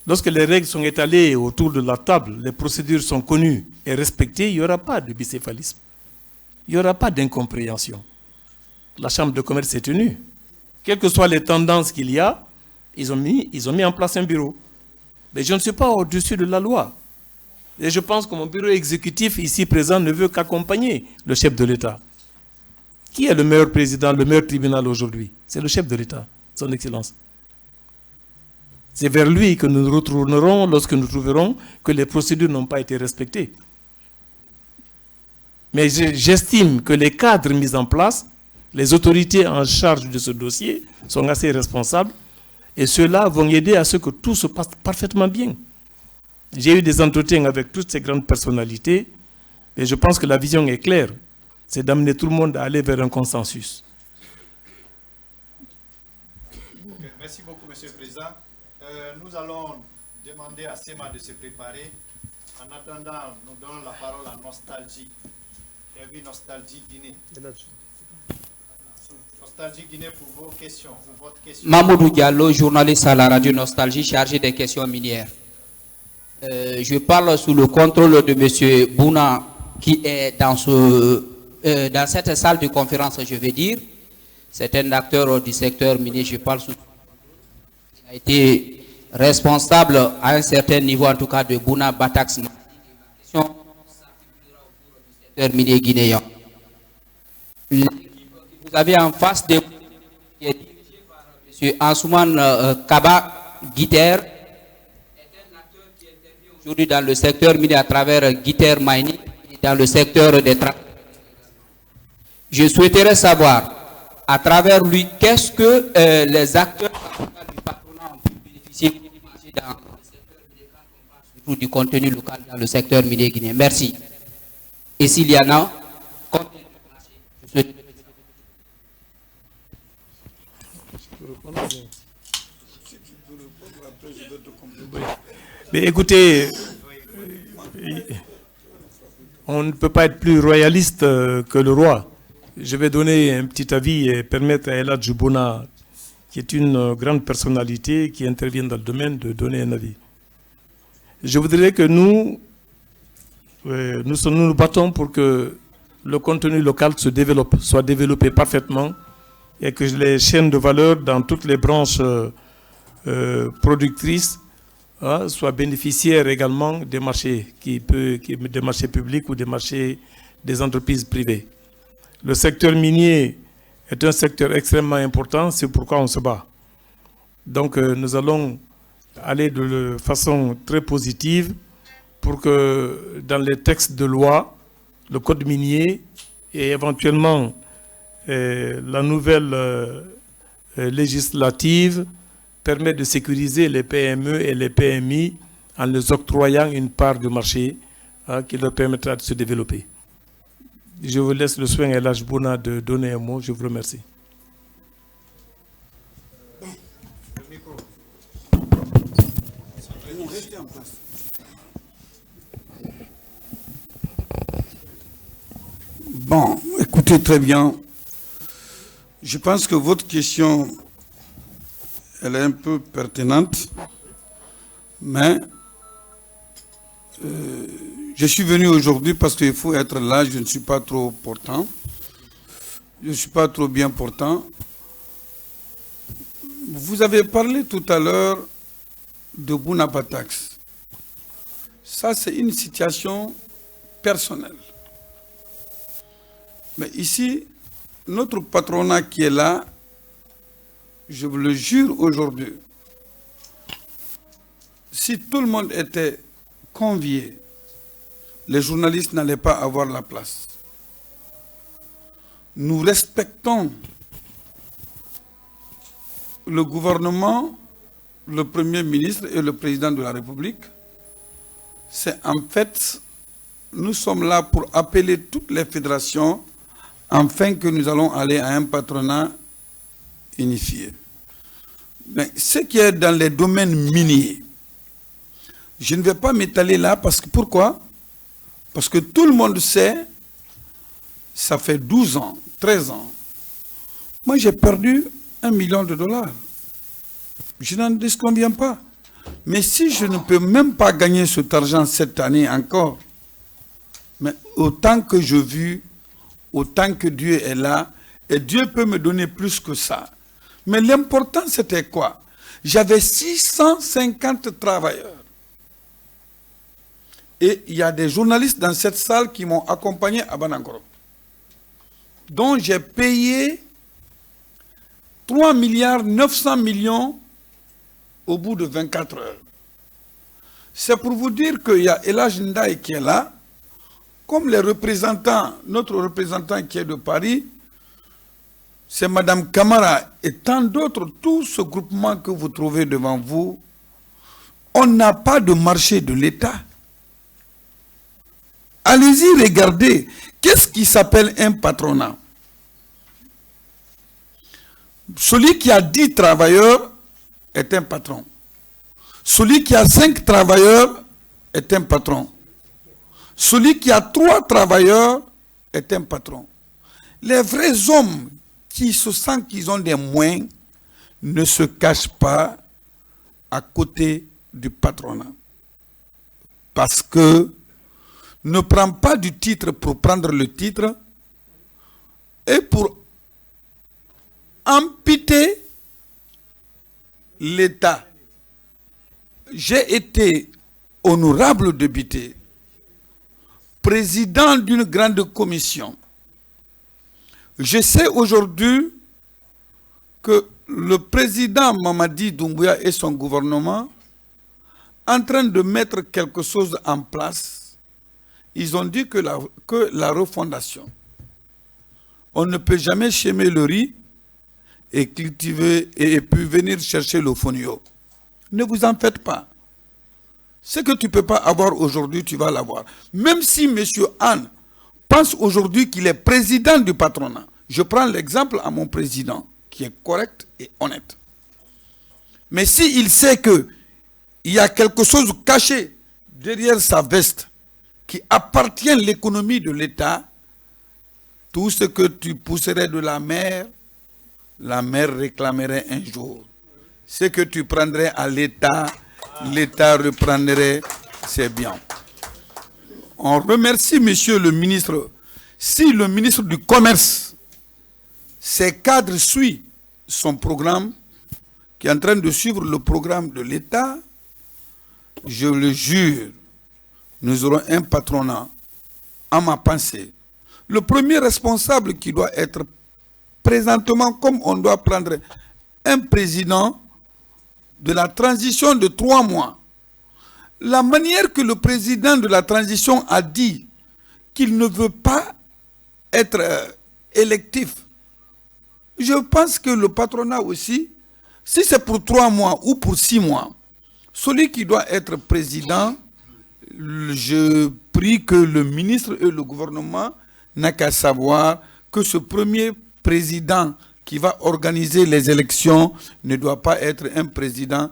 Lorsque les règles sont étalées autour de la table, les procédures sont connues et respectées, il n'y aura pas de bicéphalisme. Il n'y aura pas d'incompréhension. La Chambre de commerce est tenue. Quelles que soient les tendances qu'il y a, ils ont mis en place un bureau. Mais je ne suis pas au-dessus de la loi. Et je pense que mon bureau exécutif ici présent ne veut qu'accompagner le chef de l'État. Qui est le meilleur président, le meilleur tribunal aujourd'hui? C'est le chef de l'État, son Excellence. C'est vers lui que nous nous retournerons lorsque nous trouverons que les procédures n'ont pas été respectées. Mais j'estime que les cadres mis en place, les autorités en charge de ce dossier sont assez responsables et ceux-là vont aider à ce que tout se passe parfaitement bien. J'ai eu des entretiens avec toutes ces grandes personnalités et je pense que la vision est claire. C'est d'amener tout le monde à aller vers un consensus. Okay, merci beaucoup, Monsieur le Président. Nous allons demander à SEMA de se préparer En attendant, nous donnons la parole à Nostalgie. J'ai vu Nostalgie Guinée. Nostalgie Guinée pour vos questions, pour votre question. Mamoudou Diallo, journaliste à la radio Nostalgie, chargé des questions minières. Je parle sous le contrôle de M. Bouna, qui est dans cette salle de conférence, je vais dire. C'est un acteur du secteur minier, je parle sous... Il a été responsable à un certain niveau, en tout cas, de Bouna Batax. Vous avez en face de qui est dirigé par M. Ansouman Kaba Guiter, est un acteur qui intervient aujourd'hui dans le secteur minier à travers Guiter Mining et dans le secteur des travaux. Je souhaiterais savoir, à travers lui, qu'est-ce que les acteurs du patronat ont pu bénéficier dans le secteur minier quand on parle surtout du contenu local dans le secteur minier guinéen. Merci. Et s'il y en a, je souhaite... Mais écoutez, on ne peut pas être plus royaliste que le roi. Je vais donner un petit avis et permettre à Eladj Bouna, qui est une grande personnalité qui intervient dans le domaine, de donner un avis. Je voudrais que nous nous battons pour que le contenu local se développe, soit développé parfaitement, et que les chaînes de valeur dans toutes les branches productrices soient bénéficiaires également des marchés, des marchés publics ou des marchés des entreprises privées. Le secteur minier est un secteur extrêmement important, c'est pourquoi on se bat. Donc nous allons aller de façon très positive pour que dans les textes de loi, le code minier et éventuellement la nouvelle législative permettent de sécuriser les PME et les PMI en les octroyant une part du marché qui leur permettra de se développer. Je vous laisse le soin à Eladj Bouna de donner un mot. Je vous remercie. Bon, écoutez très bien. Je pense que votre question, elle est un peu pertinente, mais je suis venu aujourd'hui parce qu'il faut être là, je ne suis pas trop portant. Je ne suis pas trop bien portant. Vous avez parlé tout à l'heure de Bouna Batax. Ça, c'est une situation personnelle. Mais ici, notre patronat qui est là, je vous le jure aujourd'hui, si tout le monde était convié, les journalistes n'allaient pas avoir la place. Nous respectons le gouvernement, le Premier ministre et le Président de la République. C'est en fait, nous sommes là pour appeler toutes les fédérations afin que nous allons aller à un patronat unifié. Mais ce qui est dans les domaines miniers, je ne vais pas m'étaler là parce que pourquoi? Parce que tout le monde sait, ça fait 12 ans, 13 ans. Moi, j'ai perdu $1 million. Je n'en disconviens pas. Mais si je ne peux même pas gagner cet argent cette année encore, mais autant que je vis, autant que Dieu est là, et Dieu peut me donner plus que ça. Mais l'important, c'était quoi? J'avais 650 travailleurs. Et il y a des journalistes dans cette salle qui m'ont accompagné à Banangoro, dont j'ai payé 3,9 milliards au bout de 24 heures. C'est pour vous dire qu'il y a Eladj Ndaye qui est là, comme les représentants, notre représentant qui est de Paris, c'est Mme Camara et tant d'autres, tout ce groupement que vous trouvez devant vous, on n'a pas de marché de l'État. Allez-y, regardez, qu'est-ce qui s'appelle un patronat? Celui qui a 10 travailleurs est un patron. Celui qui a 5 travailleurs est un patron. Celui qui a 3 travailleurs est un patron. Les vrais hommes qui se sentent qu'ils ont des moyens ne se cachent pas à côté du patronat. Parce que ne prends pas du titre pour prendre le titre et pour amputer l'État. J'ai été honorable député, président d'une grande commission. Je sais aujourd'hui que le président Mamadi Doumbouya et son gouvernement, en train de mettre quelque chose en place, ils ont dit que la refondation, on ne peut jamais semer le riz et cultiver et puis venir chercher le fonio. Ne vous en faites pas. Ce que tu ne peux pas avoir aujourd'hui, tu vas l'avoir. Même si M. Anne pense aujourd'hui qu'il est président du patronat. Je prends l'exemple à mon président, qui est correct et honnête. Mais s'il sait qu'il y a quelque chose caché derrière sa veste, qui appartient à l'économie de l'État, tout ce que tu pousserais de la mer réclamerait un jour. Ce que tu prendrais à l'État, l'État reprendrait ses biens. On remercie monsieur le ministre. Si le ministre du Commerce, ses cadres suivent son programme, qui est en train de suivre le programme de l'État, je le jure, nous aurons un patronat à ma pensée. Le premier responsable qui doit être présentement, comme on doit prendre un président de la transition de 3 mois, la manière que le président de la transition a dit qu'il ne veut pas être électif, je pense que le patronat aussi, si c'est pour 3 mois ou pour 6 mois, celui qui doit être président, je prie que le ministre et le gouvernement n'a qu'à savoir que ce premier président qui va organiser les élections ne doit pas être un président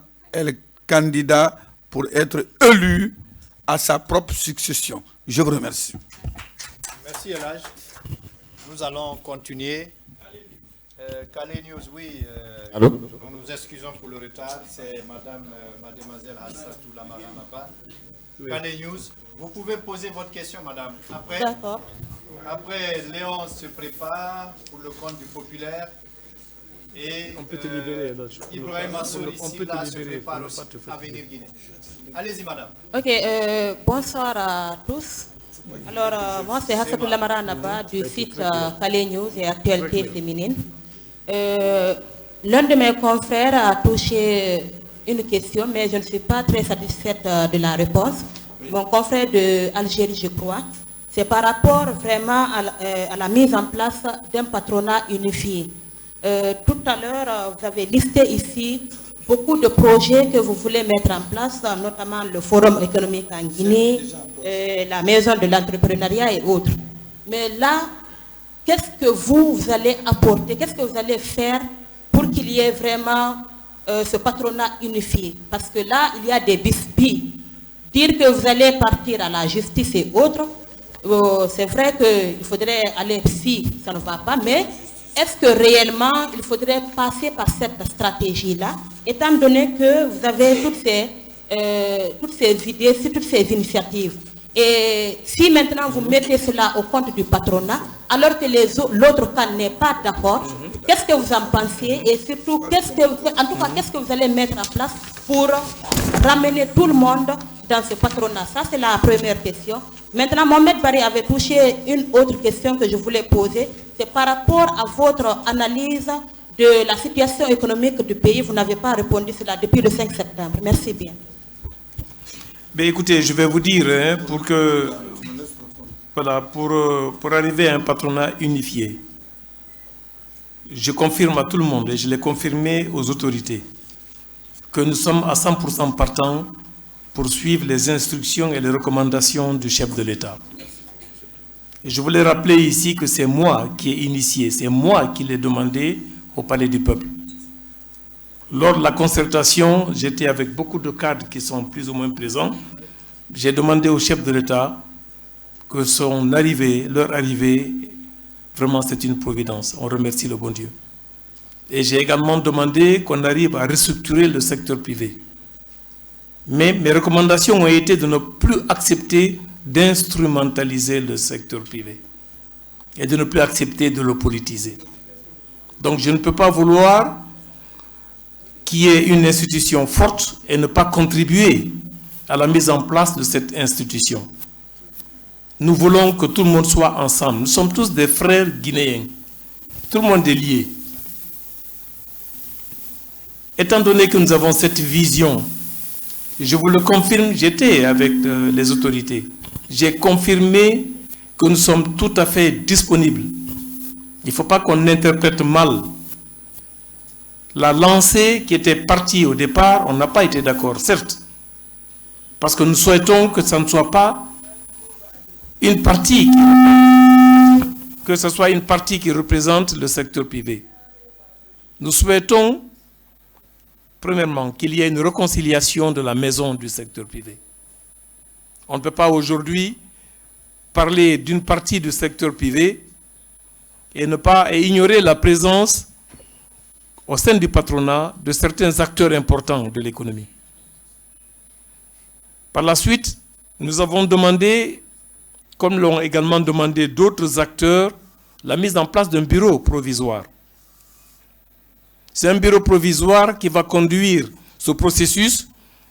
candidat pour être élu à sa propre succession. Je vous remercie. Merci Elhaj. Nous allons continuer. Calais News, oui. Allô? Nous nous excusons pour le retard. C'est mademoiselle Hassatou Lamara. Calais News, vous pouvez poser votre question, madame. Après, Léon se prépare pour le compte du populaire. Et on peut te libérer. Ibrahim Assouri, se prépare aussi à venir Guinée. Allez-y, madame. Ok, bonsoir à tous. Alors, moi, c'est Hassatou Lamara Naba du site Calais News et Actualité Féminine. L'un de mes confrères a touché une question, mais je ne suis pas très satisfaite de la réponse. Mon confrère de Algérie, je crois, c'est par rapport vraiment à la mise en place d'un patronat unifié. Tout à l'heure, vous avez listé ici beaucoup de projets que vous voulez mettre en place, notamment le Forum économique en Guinée, la Maison de l'entrepreneuriat et autres. Mais là, qu'est-ce que vous allez apporter, qu'est-ce que vous allez faire pour qu'il y ait vraiment ce patronat unifié? Parce que là, il y a des bisbilles. Dire que vous allez partir à la justice et autres, c'est vrai qu'il faudrait aller si ça ne va pas, mais est-ce que réellement il faudrait passer par cette stratégie-là, étant donné que vous avez toutes ces idées, toutes ces initiatives? Et si maintenant vous mettez cela au compte du patronat, alors que l'autre camp n'est pas d'accord, qu'est-ce que vous en pensez? Et surtout, qu'est-ce que vous allez mettre en place pour ramener tout le monde dans ce patronat? Ça, c'est la première question. Maintenant, Mohamed Barry avait touché une autre question que je voulais poser. C'est par rapport à votre analyse de la situation économique du pays. Vous n'avez pas répondu à cela depuis le 5 septembre. Merci bien. Ben écoutez, je vais vous dire, hein, pour arriver à un patronat unifié, je confirme à tout le monde, et je l'ai confirmé aux autorités, que nous sommes à 100% partants pour suivre les instructions et les recommandations du chef de l'État. Et je voulais rappeler ici que c'est moi qui ai initié, c'est moi qui l'ai demandé au Palais du Peuple. Lors de la concertation, j'étais avec beaucoup de cadres qui sont plus ou moins présents. J'ai demandé au chef de l'État que son arrivée, leur arrivée, vraiment c'est une providence. On remercie le bon Dieu. Et j'ai également demandé qu'on arrive à restructurer le secteur privé. Mais mes recommandations ont été de ne plus accepter d'instrumentaliser le secteur privé et de ne plus accepter de le politiser. Donc je ne peux pas vouloir qu'il y ait une institution forte et ne pas contribuer à la mise en place de cette institution. Nous voulons que tout le monde soit ensemble. Nous sommes tous des frères guinéens. Tout le monde est lié. Étant donné que nous avons cette vision, je vous le confirme, j'étais avec les autorités. J'ai confirmé que nous sommes tout à fait disponibles. Il ne faut pas qu'on interprète mal. La lancée qui était partie au départ, on n'a pas été d'accord, certes. Parce que nous souhaitons que ça ne soit pas une partie, que ce soit une partie qui représente le secteur privé. Nous souhaitons, premièrement, qu'il y ait une réconciliation de la maison du secteur privé. On ne peut pas aujourd'hui parler d'une partie du secteur privé et ignorer la présence au sein du patronat de certains acteurs importants de l'économie. Par la suite, nous avons demandé, comme l'ont également demandé d'autres acteurs, la mise en place d'un bureau provisoire. C'est un bureau provisoire qui va conduire ce processus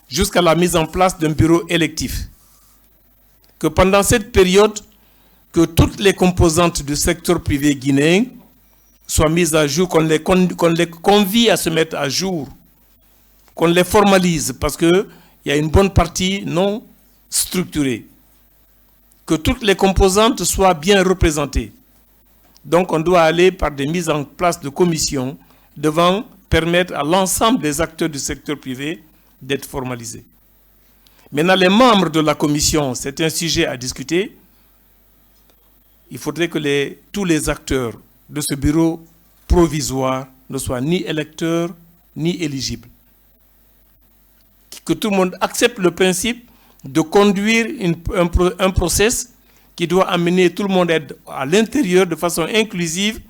jusqu'à la mise en place d'un bureau électif. Que pendant cette période, que toutes les composantes du secteur privé guinéen soient mises à jour, qu'on les convie à se mettre à jour, qu'on les formalise, parce qu'il y a une bonne partie non structurée. Que toutes les composantes soient bien représentées. Donc on doit aller par des mises en place de commissions devant permettre à l'ensemble des acteurs du secteur privé d'être formalisés. Maintenant, les membres de la commission, c'est un sujet à discuter. Il faudrait que tous les acteurs de ce bureau provisoire ne soient ni électeurs ni éligibles. Que tout le monde accepte le principe de conduire un process qui doit amener tout le monde à l'intérieur de façon inclusive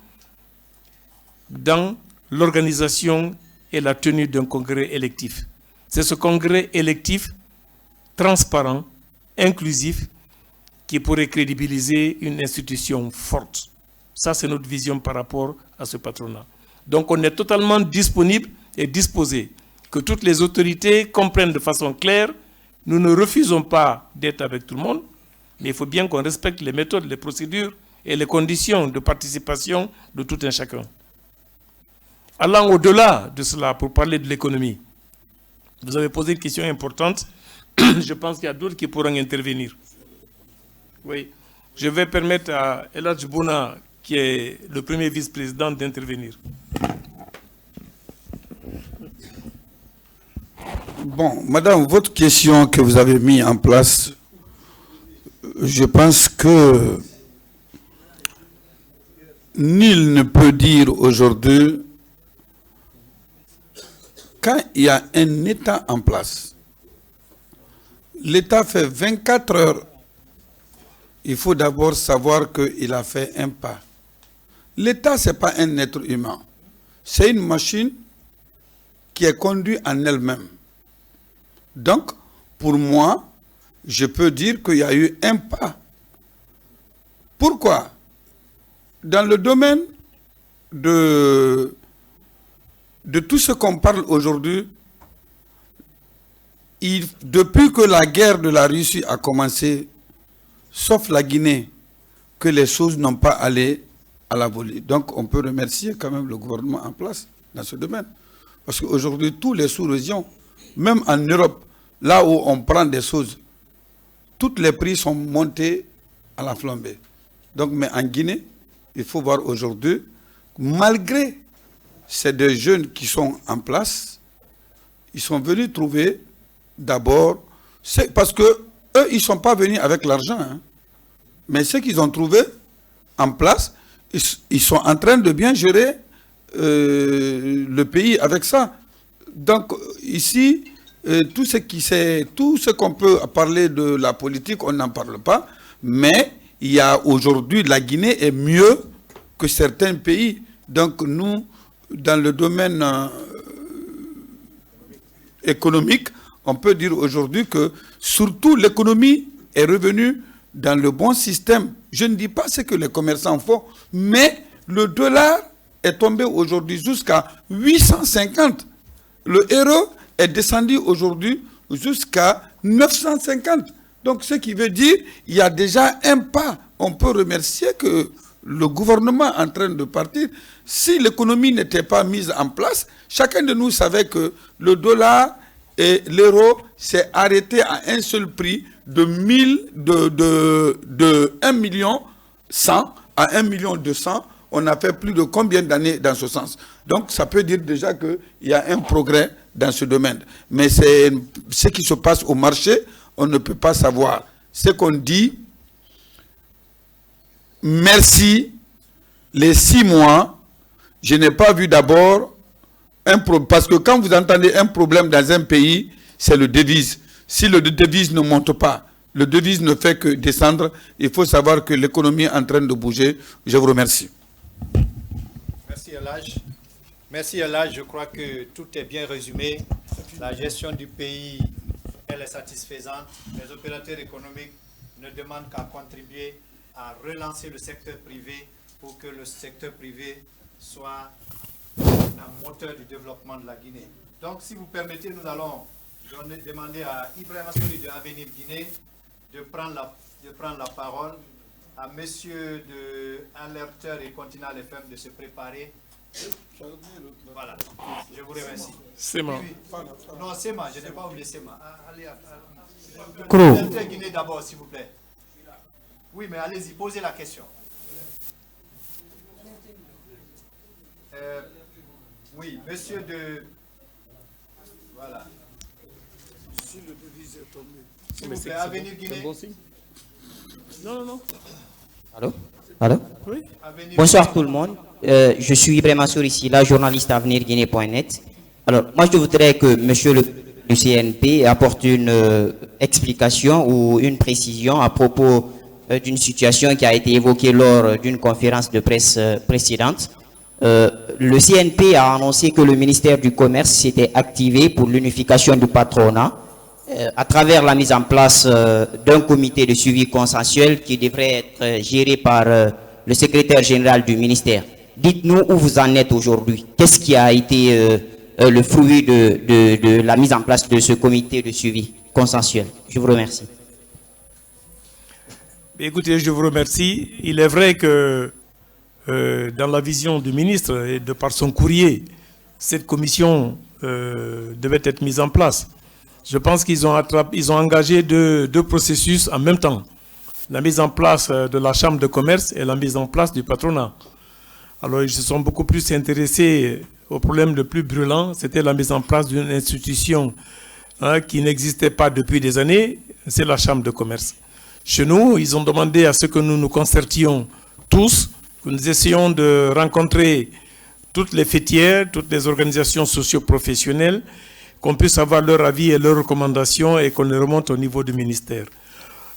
dans l'organisation et la tenue d'un congrès électif. C'est ce congrès électif transparent, inclusif, qui pourrait crédibiliser une institution forte. Ça, c'est notre vision par rapport à ce patronat. Donc, on est totalement disponible et disposé. Que toutes les autorités comprennent de façon claire, nous ne refusons pas d'être avec tout le monde, mais il faut bien qu'on respecte les méthodes, les procédures et les conditions de participation de tout un chacun. Allant au-delà de cela, pour parler de l'économie, vous avez posé une question importante. Je pense qu'il y a d'autres qui pourront intervenir. Oui, je vais permettre à Eladj Bouna, qui est le premier vice-président, d'intervenir. Bon, madame, votre question que vous avez mise en place, je pense que nul ne peut dire aujourd'hui, quand il y a un État en place, l'État fait 24 heures, il faut d'abord savoir qu'il a fait un pas. L'État, ce n'est pas un être humain. C'est une machine qui est conduite en elle-même. Donc, pour moi, je peux dire qu'il y a eu un pas. Pourquoi? Dans le domaine de tout ce qu'on parle aujourd'hui, depuis que la guerre de la Russie a commencé, sauf la Guinée, que les choses n'ont pas allé à la volée. Donc on peut remercier quand même le gouvernement en place dans ce domaine. Parce qu'aujourd'hui, tous les sous-régions, même en Europe, là où on prend des choses, tous les prix sont montés à la flambée. Donc, mais en Guinée, il faut voir aujourd'hui, malgré ces deux jeunes qui sont en place, ils sont venus trouver d'abord, parce que eux, ils ne sont pas venus avec l'argent, hein, mais ce qu'ils ont trouvé en place, ils sont en train de bien gérer le pays avec ça. Donc ici, tout ce qu'on peut parler de la politique, on n'en parle pas, mais il y a aujourd'hui, la Guinée est mieux que certains pays. Donc nous, dans le domaine économique, on peut dire aujourd'hui que surtout l'économie est revenue dans le bon système. Je ne dis pas ce que les commerçants font, mais le dollar est tombé aujourd'hui jusqu'à 850. Le euro est descendu aujourd'hui jusqu'à 950. Donc ce qui veut dire qu'il y a déjà un pas. On peut remercier que le gouvernement est en train de partir. Si l'économie n'était pas mise en place, chacun de nous savait que le dollar et l'euro s'est arrêté à un seul prix de 1 million 100 à 1 million 200. On a fait plus de combien d'années dans ce sens? Donc ça peut dire déjà qu'il y a un progrès dans ce domaine. Mais c'est ce qui se passe au marché, on ne peut pas savoir. Ce qu'on dit, merci, les 6 mois, je n'ai pas vu d'abord un problème. Parce que quand vous entendez un problème dans un pays, c'est le devise. Si le devise ne monte pas, le devise ne fait que descendre, il faut savoir que l'économie est en train de bouger. Je vous remercie. Merci Elhadj. Merci Elhadj, je crois que tout est bien résumé. La gestion du pays, elle est satisfaisante. Les opérateurs économiques ne demandent qu'à contribuer à relancer le secteur privé pour que le secteur privé soit un moteur du développement de la Guinée. Donc, si vous permettez, nous allons demander à Ibrahima Sory de Avenir Guinée de prendre la parole, à monsieur de Alerteur et Continental FM de se préparer. Voilà, je vous remercie. Sema. Non, Sema, je n'ai pas oublié Sema. Allez, Kro. Alerteur Guinée d'abord, s'il vous plaît. Oui, mais allez-y, posez la question. Oui, monsieur de... Voilà. Si le devise est tombé. S'il vous plaît, Avenir Guinée. Non. Allô? Allô? Oui. Bonsoir tout le monde. Je suis Ibrahima Sory Silla, journaliste à avenirguinée.net. Alors, moi je voudrais que monsieur le CNP apporte une explication ou une précision à propos d'une situation qui a été évoquée lors d'une conférence de presse précédente. Le CNP a annoncé que le ministère du Commerce s'était activé pour l'unification du patronat à travers la mise en place d'un comité de suivi consensuel qui devrait être géré par le secrétaire général du ministère. Dites-nous où vous en êtes aujourd'hui. Qu'est-ce qui a été le fruit de la mise en place de ce comité de suivi consensuel? Je vous remercie. Écoutez, je vous remercie. Il est vrai que dans la vision du ministre et de par son courrier, cette commission devait être mise en place. Je pense qu'ils ont engagé deux processus en même temps. La mise en place de la chambre de commerce et la mise en place du patronat. Alors ils se sont beaucoup plus intéressés au problème le plus brûlant, c'était la mise en place d'une institution qui n'existait pas depuis des années, c'est la chambre de commerce. Chez nous, ils ont demandé à ce que nous nous concertions tous, que nous essayions de rencontrer toutes les fêtières, toutes les organisations socio-professionnelles, qu'on puisse avoir leur avis et leurs recommandations et qu'on les remonte au niveau du ministère.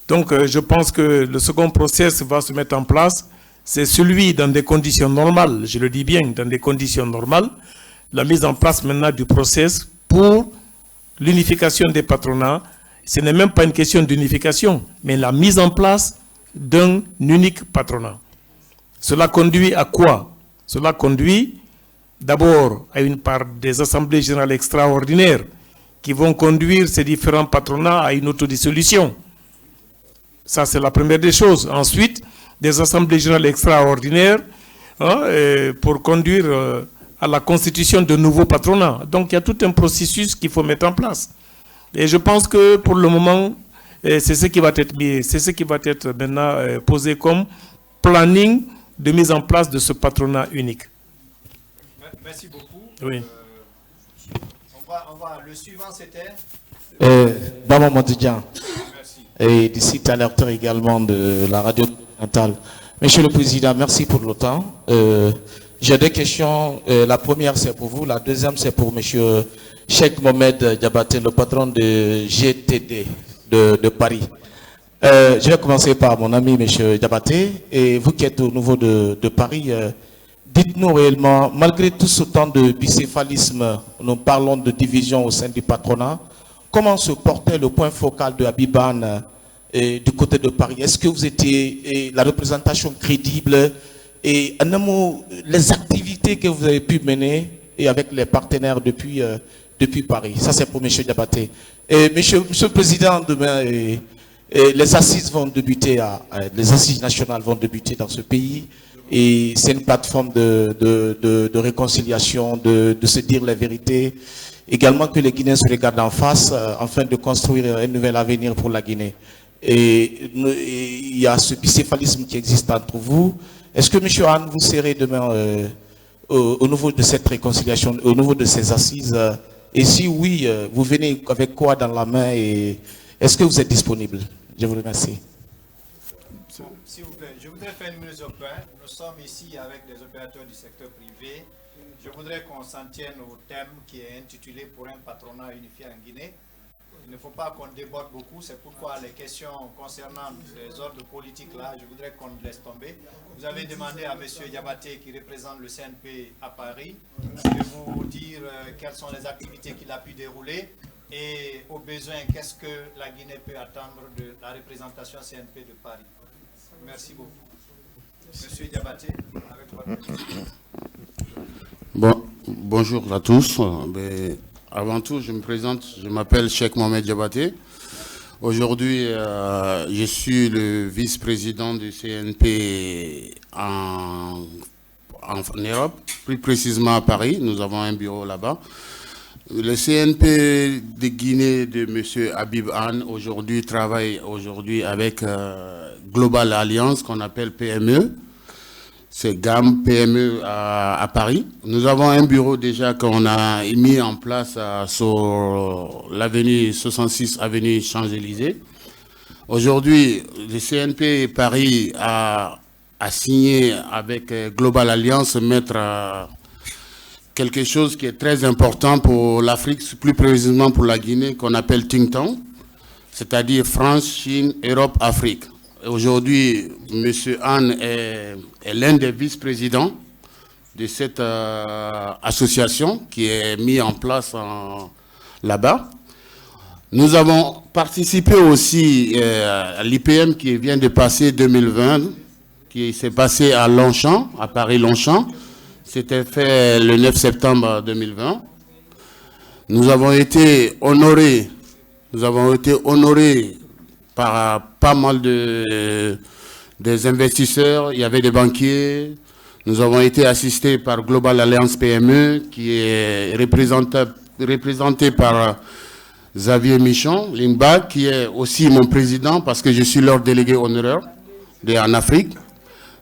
Donc je pense que le second process va se mettre en place. C'est celui dans des conditions normales, je le dis bien, dans des conditions normales, la mise en place maintenant du process pour l'unification des patronats. Ce n'est même pas une question d'unification, mais la mise en place d'un unique patronat. Cela conduit à quoi? Cela conduit d'abord à une part des assemblées générales extraordinaires qui vont conduire ces différents patronats à une autodissolution. Ça, c'est la première des choses. Ensuite, des assemblées générales extraordinaires pour conduire à la constitution de nouveaux patronats. Donc, il y a tout un processus qu'il faut mettre en place. Et je pense que pour le moment, c'est ce qui va être maintenant posé comme planning de mise en place de ce patronat unique. Merci beaucoup. Oui. Le suivant, c'était Baba Montidjan. Merci. Et d'ici Alerteur également de la radio Continentale. Monsieur le Président, merci pour le temps. J'ai deux questions. La première, c'est pour vous. La deuxième, c'est pour Monsieur Cheikh Mohamed Diabaté, le patron de GTD de Paris. Je vais commencer par mon ami, M. Diabaté. Et vous qui êtes au niveau de Paris, dites-nous réellement, malgré tout ce temps de bicéphalisme, nous parlons de division au sein du patronat, comment se portait le point focal de Abiban du côté de Paris? Est-ce que vous étiez la représentation crédible et en un mot, les activités que vous avez pu mener et avec les partenaires depuis Paris? Ça, c'est pour M. Diabaté. Et Monsieur le Président, demain, les assises vont débuter, les assises nationales vont débuter dans ce pays. Et c'est une plateforme de réconciliation, de se dire la vérité. Également que les Guinéens se regardent en face afin de construire un nouvel avenir pour la Guinée. Et il y a ce bicéphalisme qui existe entre vous. Est-ce que M. Anne, vous serez demain au niveau de cette réconciliation, au niveau de ces assises? Et si oui, vous venez avec quoi dans la main et est-ce que vous êtes disponible? Je vous remercie. S'il vous plaît, je voudrais faire une mise au point. Nous sommes ici avec des opérateurs du secteur privé. Je voudrais qu'on s'en tienne au thème qui est intitulé « Pour un patronat unifié en Guinée ». Il ne faut pas qu'on déborde beaucoup, c'est pourquoi les questions concernant les ordres politiques là, je voudrais qu'on laisse tomber. Vous avez demandé à M. Diabaté qui représente le CNP à Paris de vous dire quelles sont les activités qu'il a pu dérouler et au besoin qu'est-ce que la Guinée peut attendre de la représentation CNP de Paris. Merci beaucoup. M. Diabaté, avec votre question. Bon, bonjour à tous. Avant tout, je me présente, je m'appelle Cheikh Mohamed Diabaté. Aujourd'hui, je suis le vice-président du CNP en Europe, plus précisément à Paris. Nous avons un bureau là-bas. Le CNP de Guinée de M. Habib Anne aujourd'hui travaille avec Global Alliance qu'on appelle PME. C'est GAM PME à Paris. Nous avons un bureau déjà qu'on a mis en place sur l'avenue 66 avenue Champs-Élysées. Aujourd'hui, le CNP Paris a signé avec Global Alliance mettre quelque chose qui est très important pour l'Afrique, plus précisément pour la Guinée, qu'on appelle Think Tank, c'est-à-dire France, Chine, Europe, Afrique. Aujourd'hui, M. Anne est l'un des vice-présidents de cette association qui est mise en place là-bas. Nous avons participé aussi à l'IPM qui vient de passer 2020, qui s'est passé à Longchamp, à Paris-Longchamp. C'était fait le 9 septembre 2020. Nous avons été honorés par pas mal des investisseurs, il y avait des banquiers. Nous avons été assistés par Global Alliance PME qui est représenté par Xavier Michon, Lingba, qui est aussi mon président parce que je suis leur délégué honoraire en Afrique.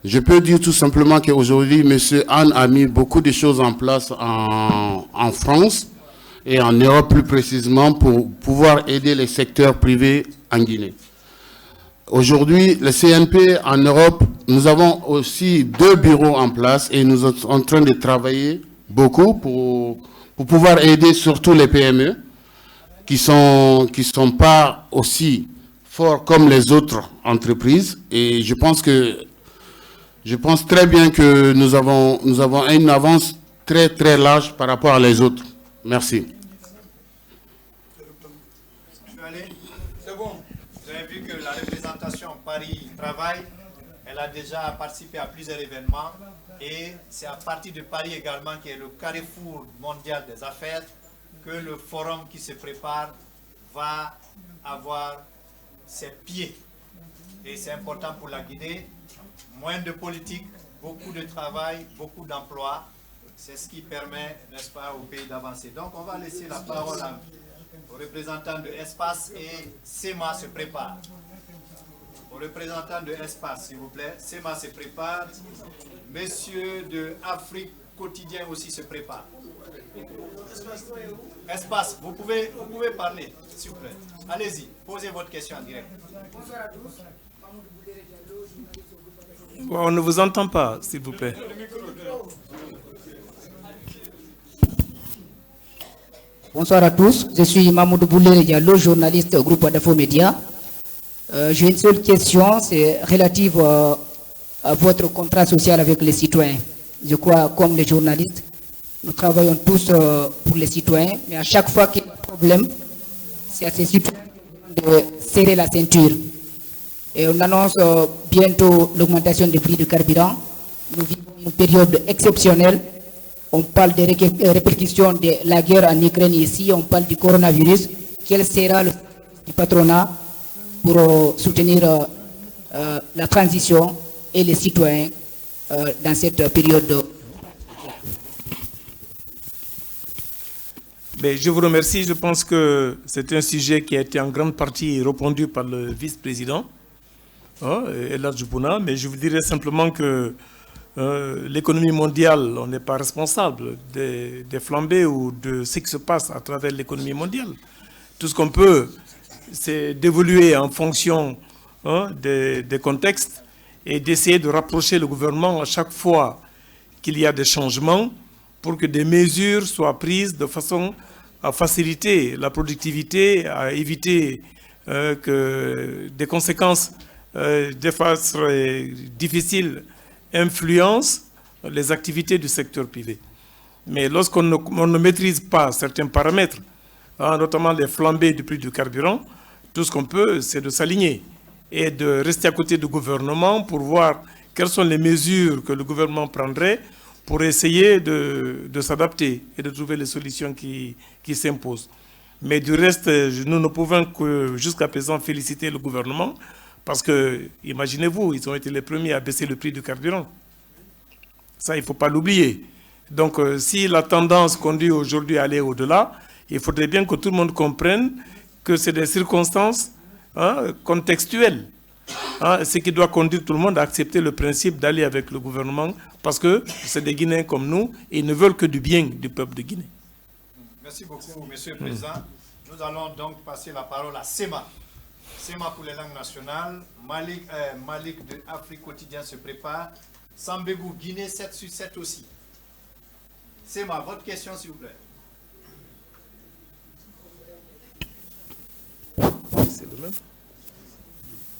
Je peux dire tout simplement qu'aujourd'hui, M. Anne a mis beaucoup de choses en place en France et en Europe plus précisément pour pouvoir aider les secteurs privés en Guinée. Aujourd'hui, le CNP en Europe, nous avons aussi 2 bureaux en place et nous sommes en train de travailler beaucoup pour pouvoir aider surtout les PME qui sont pas aussi forts comme les autres entreprises. Et je pense très bien que nous avons une avance très très large par rapport à les autres. Merci. C'est bon. Vous avez vu que la représentation Paris Travail, elle a déjà participé à plusieurs événements et c'est à partir de Paris également qui est le carrefour mondial des affaires que le forum qui se prépare va avoir ses pieds. Et c'est important pour la Guinée. Moins de politique, beaucoup de travail, beaucoup d'emplois. C'est ce qui permet, n'est-ce pas, au pays d'avancer. Donc on va laisser la parole aux représentants de Espace et SEMA se prépare. Aux représentants de Espace, s'il vous plaît. SEMA se prépare. Messieurs de Afrique Quotidien aussi se prépare. Espace, vous pouvez parler, s'il vous plaît. Allez-y, posez votre question en direct. Bonsoir à tous. On ne vous entend pas, s'il vous plaît. Bonsoir à tous. Je suis Mamoudou Boulere Diallo, journaliste au groupe Adafo Média. J'ai une seule question, c'est relative à votre contrat social avec les citoyens. Je crois, comme les journalistes, nous travaillons tous pour les citoyens, mais à chaque fois qu'il y a un problème, c'est à ces citoyens de serrer la ceinture. Et on annonce bientôt l'augmentation des prix du carburant. Nous vivons une période exceptionnelle. On parle des répercussions de la guerre en Ukraine ici, on parle du coronavirus. Quel sera le du patronat pour soutenir la transition et les citoyens dans cette période? Je vous remercie. Je pense que c'est un sujet qui a été en grande partie répondu par le vice-président, Eladj Bouna, mais je vous dirais simplement que l'économie mondiale, on n'est pas responsable des flambées ou de ce qui se passe à travers l'économie mondiale. Tout ce qu'on peut, c'est d'évoluer en fonction des contextes et d'essayer de rapprocher le gouvernement à chaque fois qu'il y a des changements pour que des mesures soient prises de façon à faciliter la productivité, à éviter que des conséquences difficiles influencent les activités du secteur privé. Mais lorsqu'on ne maîtrise pas certains paramètres, notamment les flambées du prix du carburant, tout ce qu'on peut, c'est de s'aligner et de rester à côté du gouvernement pour voir quelles sont les mesures que le gouvernement prendrait pour essayer de s'adapter et de trouver les solutions qui s'imposent. Mais du reste, nous ne pouvons que jusqu'à présent féliciter le gouvernement parce que, imaginez-vous, ils ont été les premiers à baisser le prix du carburant. Ça, il ne faut pas l'oublier. Donc, si la tendance conduit aujourd'hui à aller au-delà, il faudrait bien que tout le monde comprenne que c'est des circonstances contextuelles. Ce qui doit conduire tout le monde à accepter le principe d'aller avec le gouvernement parce que c'est des Guinéens comme nous et ils ne veulent que du bien du peuple de Guinée. Merci beaucoup, Monsieur le Président. Nous allons donc passer la parole à SEMA. SEMA pour les langues nationales. Malik de Afrique Quotidien se prépare. Sambégou, Guinée 7/7 aussi. SEMA, votre question s'il vous plaît.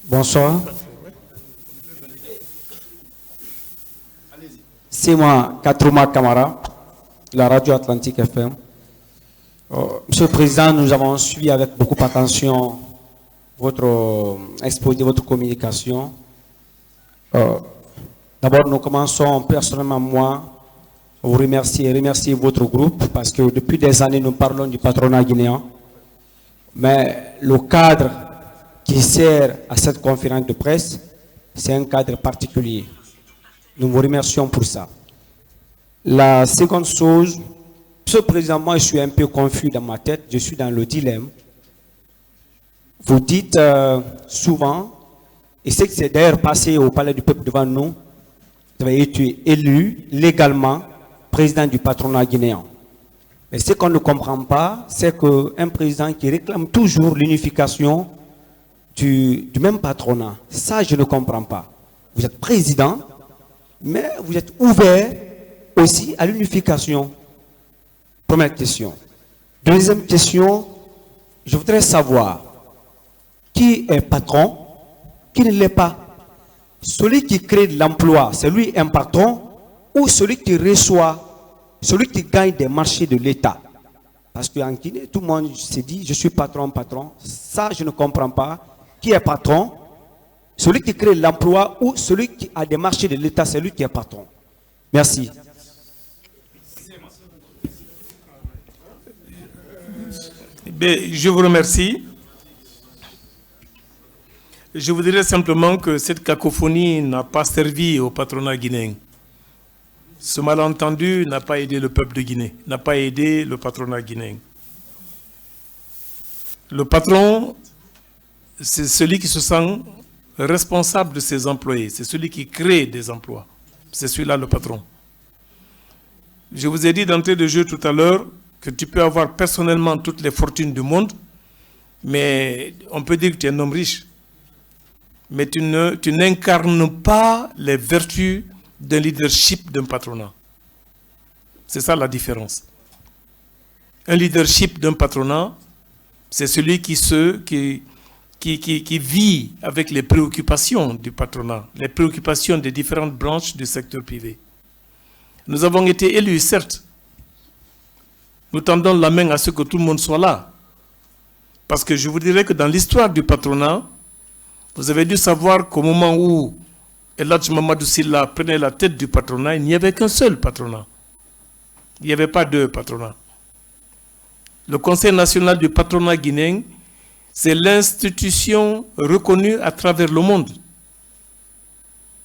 Bonsoir. C'est moi, Katrouma Kamara, de la radio Atlantique FM. Monsieur le Président, nous avons suivi avec beaucoup d'attention votre exposé, votre communication. D'abord, nous commençons personnellement, moi, à vous remercier et remercier votre groupe parce que depuis des années, nous parlons du patronat guinéen. Mais le cadre qui sert à cette conférence de presse, c'est un cadre particulier. Nous vous remercions pour ça. La seconde chose, Monsieur le Président, moi je suis un peu confus dans ma tête, je suis dans le dilemme. Vous dites souvent, et c'est que c'est d'ailleurs passé au Palais du Peuple devant nous, vous avez été élu légalement président du patronat guinéen. Mais ce qu'on ne comprend pas, c'est qu'un président qui réclame toujours l'unification du même patronat, ça je ne comprends pas. Vous êtes président, mais vous êtes ouvert aussi à l'unification. Première question. Deuxième question, je voudrais savoir qui est patron, qui ne l'est pas. Celui qui crée de l'emploi, c'est lui un patron ou celui qui reçoit, celui qui gagne des marchés de l'État. Parce qu'en Guinée, tout le monde s'est dit, je suis patron, patron. Ça, je ne comprends pas. Qui est patron? Celui qui crée l'emploi ou celui qui a des marchés de l'État, c'est lui qui est patron. Merci. Je vous remercie. Je vous dirais simplement que cette cacophonie n'a pas servi au patronat guinéen. Ce malentendu n'a pas aidé le peuple de Guinée, n'a pas aidé le patronat guinéen. Le patron, c'est celui qui se sent responsable de ses employés, c'est celui qui crée des emplois. C'est celui-là le patron. Je vous ai dit d'entrée de jeu tout à l'heure que tu peux avoir personnellement toutes les fortunes du monde, mais on peut dire que tu es un homme riche. Mais tu n'incarnes pas les vertus d'un leadership d'un patronat. C'est ça la différence. Un leadership d'un patronat, c'est celui qui qui vit avec les préoccupations du patronat, les préoccupations des différentes branches du secteur privé. Nous avons été élus, certes. Nous tendons la main à ce que tout le monde soit là. Parce que je vous dirais que dans l'histoire du patronat, vous avez dû savoir qu'au moment où Eladj Mamadou Sylla prenait la tête du patronat, il n'y avait qu'un seul patronat. Il n'y avait pas deux patronats. Le Conseil national du patronat guinéen, c'est l'institution reconnue à travers le monde.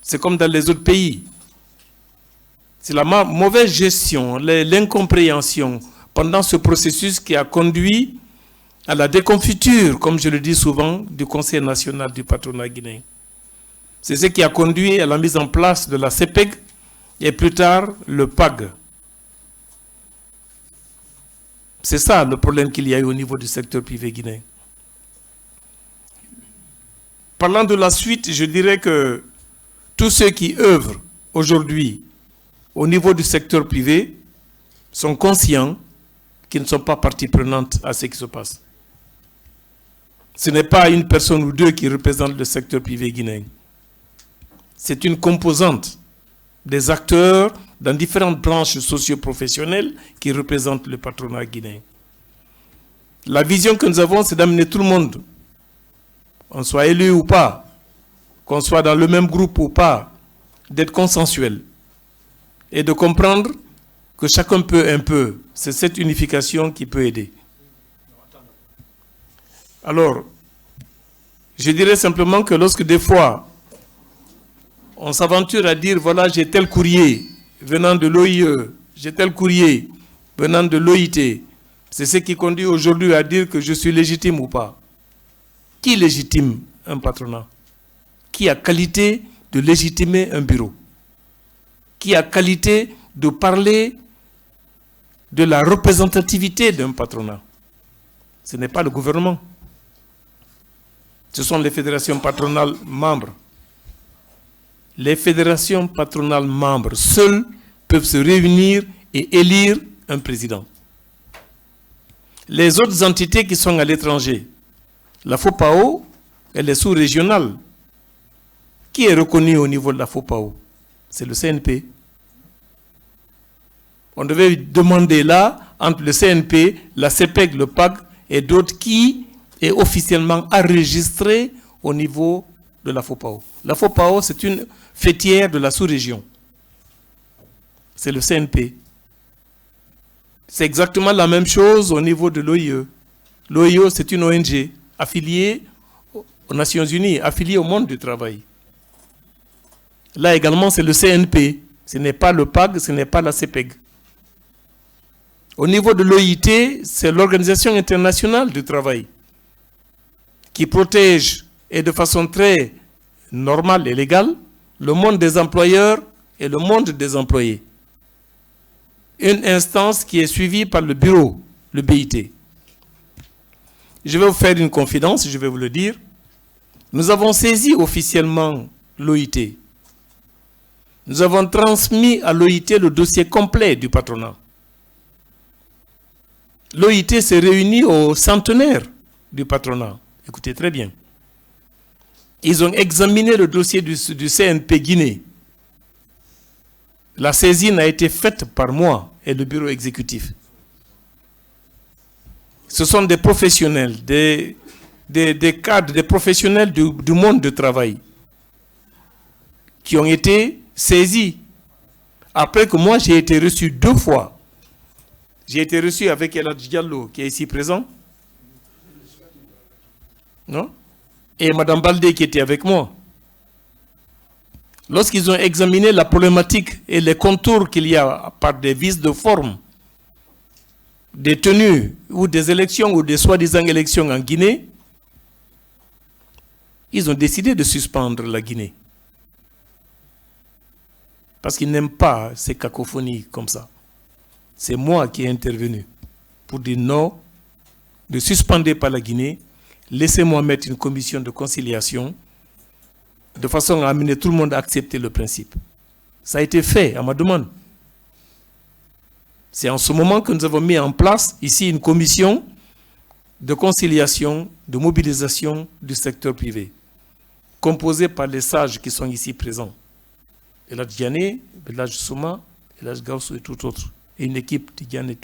C'est comme dans les autres pays. C'est la mauvaise gestion, l'incompréhension pendant ce processus qui a conduit à la déconfiture, comme je le dis souvent, du Conseil national du patronat guinéen. C'est ce qui a conduit à la mise en place de la CEPEG et plus tard le PAG. C'est ça le problème qu'il y a eu au niveau du secteur privé guinéen. Parlant de la suite, je dirais que tous ceux qui œuvrent aujourd'hui au niveau du secteur privé sont conscients qu'ils ne sont pas partie prenante à ce qui se passe. Ce n'est pas une personne ou deux qui représentent le secteur privé guinéen. C'est une composante des acteurs dans différentes branches socio-professionnelles qui représentent le patronat guinéen. La vision que nous avons, c'est d'amener tout le monde, qu'on soit élu ou pas, qu'on soit dans le même groupe ou pas, d'être consensuel et de comprendre que chacun peut un peu. C'est cette unification qui peut aider. Alors, je dirais simplement que lorsque des fois, on s'aventure à dire, voilà, j'ai tel courrier venant de l'OIE, j'ai tel courrier venant de l'OIT, c'est ce qui conduit aujourd'hui à dire que je suis légitime ou pas. Qui légitime un patronat? Qui a qualité de légitimer un bureau? Qui a qualité de parler de la représentativité d'un patronat? Ce n'est pas le gouvernement. Ce sont les fédérations patronales membres. Les fédérations patronales membres seules peuvent se réunir et élire un président. Les autres entités qui sont à l'étranger, la FOPAO, elle est sous-régionale. Qui est reconnu au niveau de la FOPAO? C'est le CNP. On devait demander là, entre le CNP, la CEPEG, le PAG et d'autres, qui est officiellement enregistré au niveau de la FOPAO. La FOPAO, c'est une fêtière de la sous-région. C'est le CNP. C'est exactement la même chose au niveau de l'OIE. L'OIE, c'est une ONG affiliée aux Nations Unies, affiliée au monde du travail. Là également, c'est le CNP. Ce n'est pas le PAG, ce n'est pas la CEPEG. Au niveau de l'OIT, c'est l'Organisation internationale du travail qui protège, et de façon très normale et légale, le monde des employeurs et le monde des employés. Une instance qui est suivie par le bureau, le BIT. Je vais vous faire une confidence, je vais vous le dire. Nous avons saisi officiellement l'OIT. Nous avons transmis à l'OIT le dossier complet du patronat. L'OIT s'est réuni au centenaire du patronat. Écoutez très bien. Ils ont examiné le dossier du CNP Guinée. La saisine a été faite par moi et le bureau exécutif. Ce sont des professionnels, des cadres, des professionnels du monde du travail qui ont été saisis. Après que moi, j'ai été reçu 2 fois. J'ai été reçu avec Eladj Diallo, qui est ici présent. Non? Et Mme Baldé, qui était avec moi. Lorsqu'ils ont examiné la problématique et les contours qu'il y a par des vices de forme, des tenues ou des élections ou des soi-disant élections en Guinée, ils ont décidé de suspendre la Guinée. Parce qu'ils n'aiment pas ces cacophonies comme ça. C'est moi qui ai intervenu pour dire non, ne suspendez pas la Guinée, laissez-moi mettre une commission de conciliation de façon à amener tout le monde à accepter le principe. Ça a été fait à ma demande. C'est en ce moment que nous avons mis en place ici une commission de conciliation, de mobilisation du secteur privé, composé par les sages qui sont ici présents. Elhadj Diané, Elhadj Souma, Elhadj Gaussou et tout autre. Et une équipe de Diané,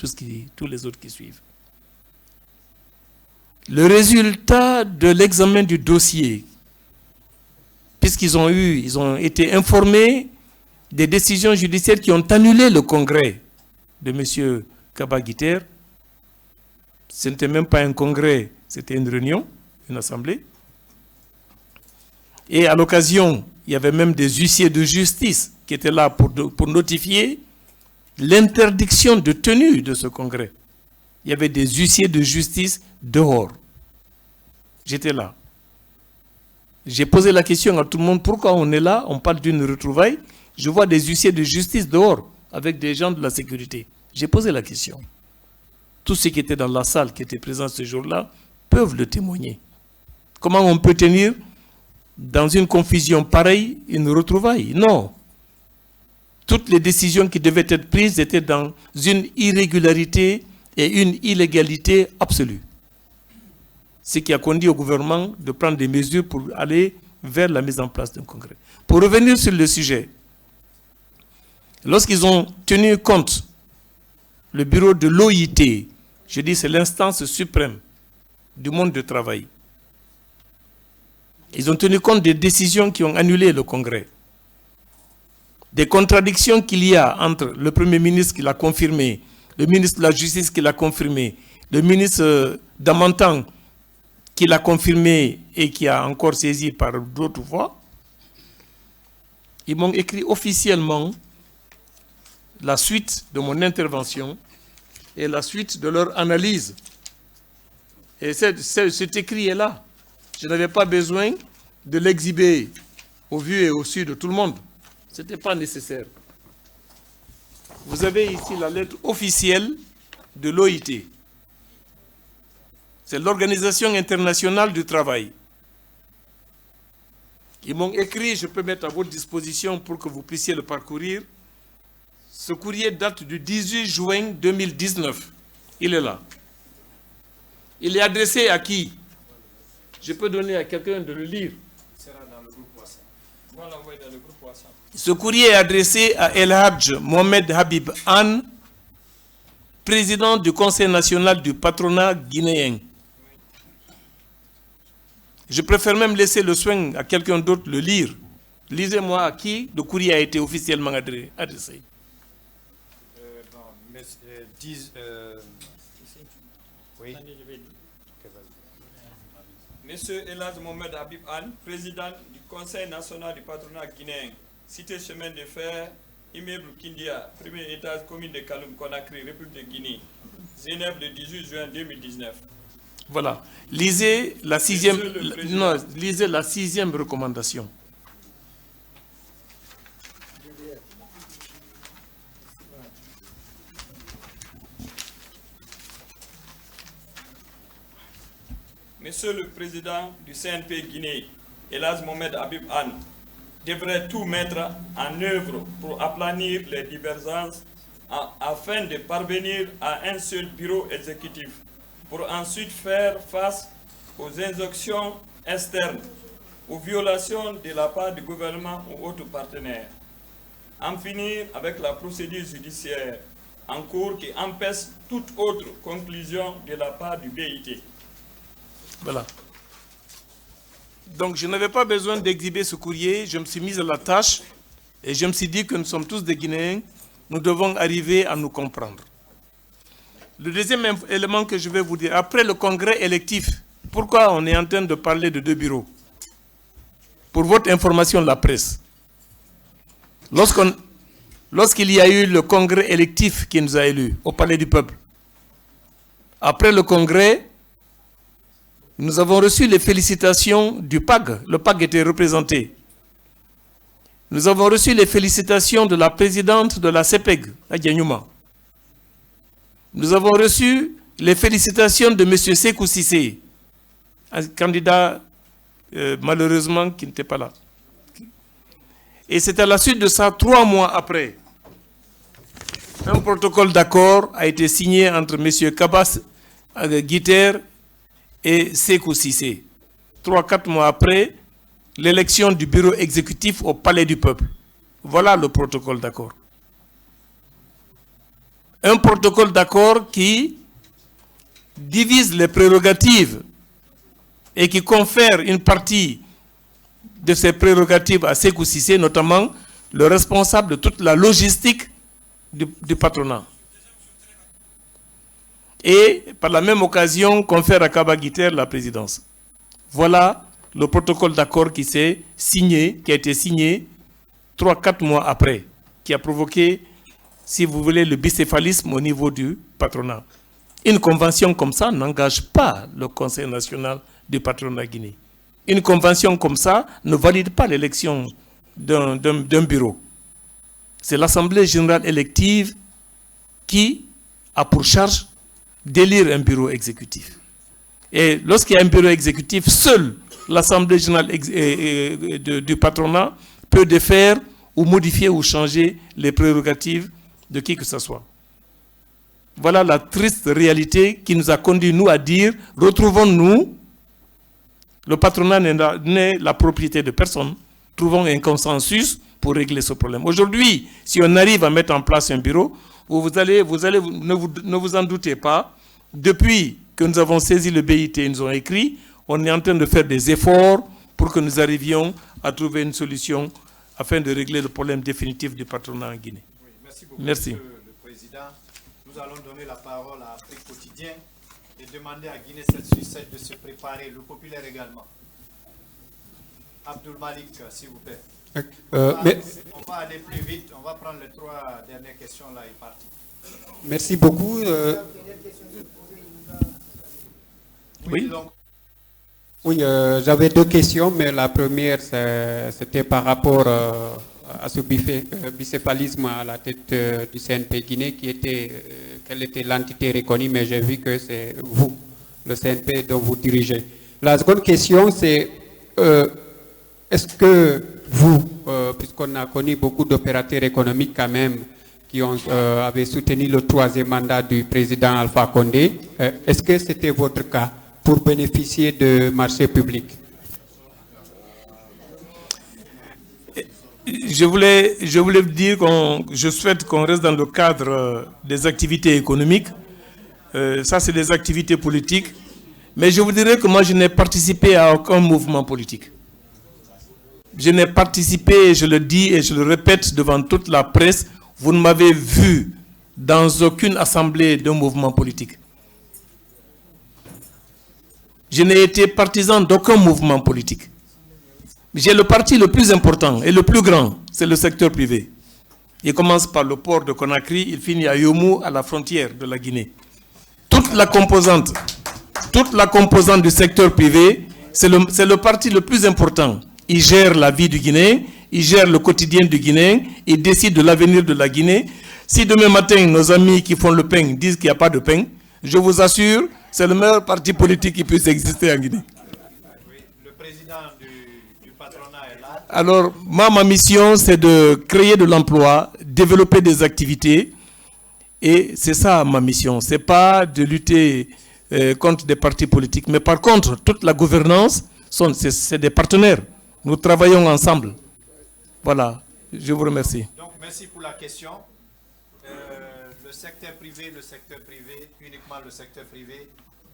tous les autres qui suivent. Le résultat de l'examen du dossier, puisqu'ils ont été informés des décisions judiciaires qui ont annulé le congrès de M. Kaba Guiter. Ce n'était même pas un congrès, c'était une réunion, une assemblée. Et à l'occasion, il y avait même des huissiers de justice qui étaient là pour notifier l'interdiction de tenue de ce congrès. Il y avait des huissiers de justice dehors. J'étais là. J'ai posé la question à tout le monde, pourquoi on est là, on parle d'une retrouvaille. Je vois des huissiers de justice dehors avec des gens de la sécurité. J'ai posé la question. Tous ceux qui étaient dans la salle, qui étaient présents ce jour-là, peuvent le témoigner. Comment on peut tenir dans une confusion pareille une retrouvaille? Non. Toutes les décisions qui devaient être prises étaient dans une irrégularité et une illégalité absolue. Ce qui a conduit au gouvernement de prendre des mesures pour aller vers la mise en place d'un congrès. Pour revenir sur le sujet, lorsqu'ils ont tenu compte, le bureau de l'OIT, je dis c'est l'instance suprême du monde du travail, ils ont tenu compte des décisions qui ont annulé le congrès, des contradictions qu'il y a entre le Premier ministre qui l'a confirmé, le ministre de la Justice qui l'a confirmé, le ministre Damantan qui l'a confirmé et qui a encore saisi par d'autres voies. Ils m'ont écrit officiellement la suite de mon intervention et la suite de leur analyse. Et cet écrit est là. Je n'avais pas besoin de l'exhiber au vu et au su de tout le monde. Ce n'était pas nécessaire. Vous avez ici la lettre officielle de l'OIT. C'est l'Organisation internationale du travail. Ils m'ont écrit, je peux mettre à votre disposition pour que vous puissiez le parcourir. Ce courrier date du 18 juin 2019. Il est là. Il est adressé à qui? Je peux donner à quelqu'un de le lire. Ce courrier est adressé à Elhadj Mohamed Habib Anne, président du Conseil national du patronat guinéen. Je préfère même laisser le soin à quelqu'un d'autre le lire. Lisez-moi à qui le courrier a été officiellement adressé. Monsieur Elhadj Mohamed Habib Anne, président du Conseil national du patronat guinéen, cité chemin de fer, immeuble Kindia, premier étage, commune de Kaloum, Conakry, République de Guinée, Genève le 18 juin 2019. Voilà. Lisez la sixième, lisez la 6e recommandation. Monsieur le Président du CNP Guinée, Elhadj Mohamed Habib Anne, devrait tout mettre en œuvre pour aplanir les divergences afin de parvenir à un seul bureau exécutif, pour ensuite faire face aux injonctions externes, aux violations de la part du gouvernement ou autres partenaires. En finir avec la procédure judiciaire en cours qui empêche toute autre conclusion de la part du BIT. Voilà. Donc je n'avais pas besoin d'exhiber ce courrier, je me suis mis à la tâche et je me suis dit que nous sommes tous des Guinéens, nous devons arriver à nous comprendre. Le deuxième élément que je vais vous dire, après le congrès électif, pourquoi on est en train de parler de 2 bureaux? Pour votre information, la presse. Lorsqu'il y a eu le congrès électif qui nous a élus au Palais du Peuple, après le congrès, nous avons reçu les félicitations du PAG. Le PAG était représenté. Nous avons reçu les félicitations de la présidente de la CEPEG, Adja Nyouma. Nous avons reçu les félicitations de M. Sékou Cissé, un candidat malheureusement qui n'était pas là. Et c'est à la suite de ça, 3 mois après, un protocole d'accord a été signé entre M. Kaba Guiter et Sékou Cissé. 3-4 mois après, l'élection du bureau exécutif au Palais du Peuple. Voilà le protocole d'accord. Un protocole d'accord qui divise les prérogatives et qui confère une partie de ces prérogatives à Sékou Cissé, notamment le responsable de toute la logistique du patronat. Et par la même occasion, confère à Kaba Giter la présidence. Voilà le protocole d'accord qui s'est signé, qui a été signé 3-4 mois après, qui a provoqué, si vous voulez, le bicéphalisme au niveau du patronat. Une convention comme ça n'engage pas le Conseil national du patronat guinéen. Une convention comme ça ne valide pas l'élection d'un bureau. C'est l'Assemblée générale élective qui a pour charge d'élire un bureau exécutif. Et lorsqu'il y a un bureau exécutif, seule l'Assemblée générale du patronat peut défaire ou modifier ou changer les prérogatives de qui que ce soit. Voilà la triste réalité qui nous a conduit, nous, à dire, retrouvons-nous, le patronat n'est la propriété de personne, trouvons un consensus pour régler ce problème. Aujourd'hui, si on arrive à mettre en place un bureau, ne vous en doutez pas, depuis que nous avons saisi le BIT et nous ont écrit, on est en train de faire des efforts pour que nous arrivions à trouver une solution afin de régler le problème définitif du patronat en Guinée. Oui, merci beaucoup, merci. Monsieur le Président. Nous allons donner la parole à Afrique Quotidien et demander à Guinée 7/7 de se préparer, le populaire également. Abdoul Malik, s'il vous plaît. On va aller plus vite, on va prendre les 3 dernières questions là et partir. Merci beaucoup. Oui, oui, j'avais 2 questions, mais la première, c'était par rapport à ce bicéphalisme à la tête du CNP Guinée, quelle était l'entité reconnue, mais j'ai vu que c'est vous, le CNP, dont vous dirigez. La seconde question, c'est est-ce que vous, puisqu'on a connu beaucoup d'opérateurs économiques quand même, qui avaient soutenu le 3e mandat du président Alpha Condé, est-ce que c'était votre cas pour bénéficier de marchés publics? Je voulais dire que je souhaite qu'on reste dans le cadre des activités économiques. Ça, c'est des activités politiques. Mais je vous dirais que moi, je n'ai participé à aucun mouvement politique. Je n'ai participé, je le dis et je le répète devant toute la presse, vous ne m'avez vu dans aucune assemblée d'un mouvement politique. Je n'ai été partisan d'aucun mouvement politique. J'ai le parti le plus important et le plus grand, c'est le secteur privé. Il commence par le port de Conakry, il finit à Yomou, à la frontière de la Guinée. Toute la composante du secteur privé, c'est le parti le plus important. Il gère la vie du Guinéen, il gère le quotidien du Guinéen, il décide de l'avenir de la Guinée. Si demain matin, nos amis qui font le pain disent qu'il n'y a pas de pain, je vous assure, c'est le meilleur parti politique qui puisse exister en Guinée. Oui, le président du patronat est là. Alors, ma mission, c'est de créer de l'emploi, développer des activités. Et c'est ça ma mission. Ce n'est pas de lutter contre des partis politiques. Mais par contre, toute la gouvernance, c'est des partenaires. Nous travaillons ensemble. Voilà, je vous remercie. Donc, merci pour la question. Le secteur privé, uniquement le secteur privé.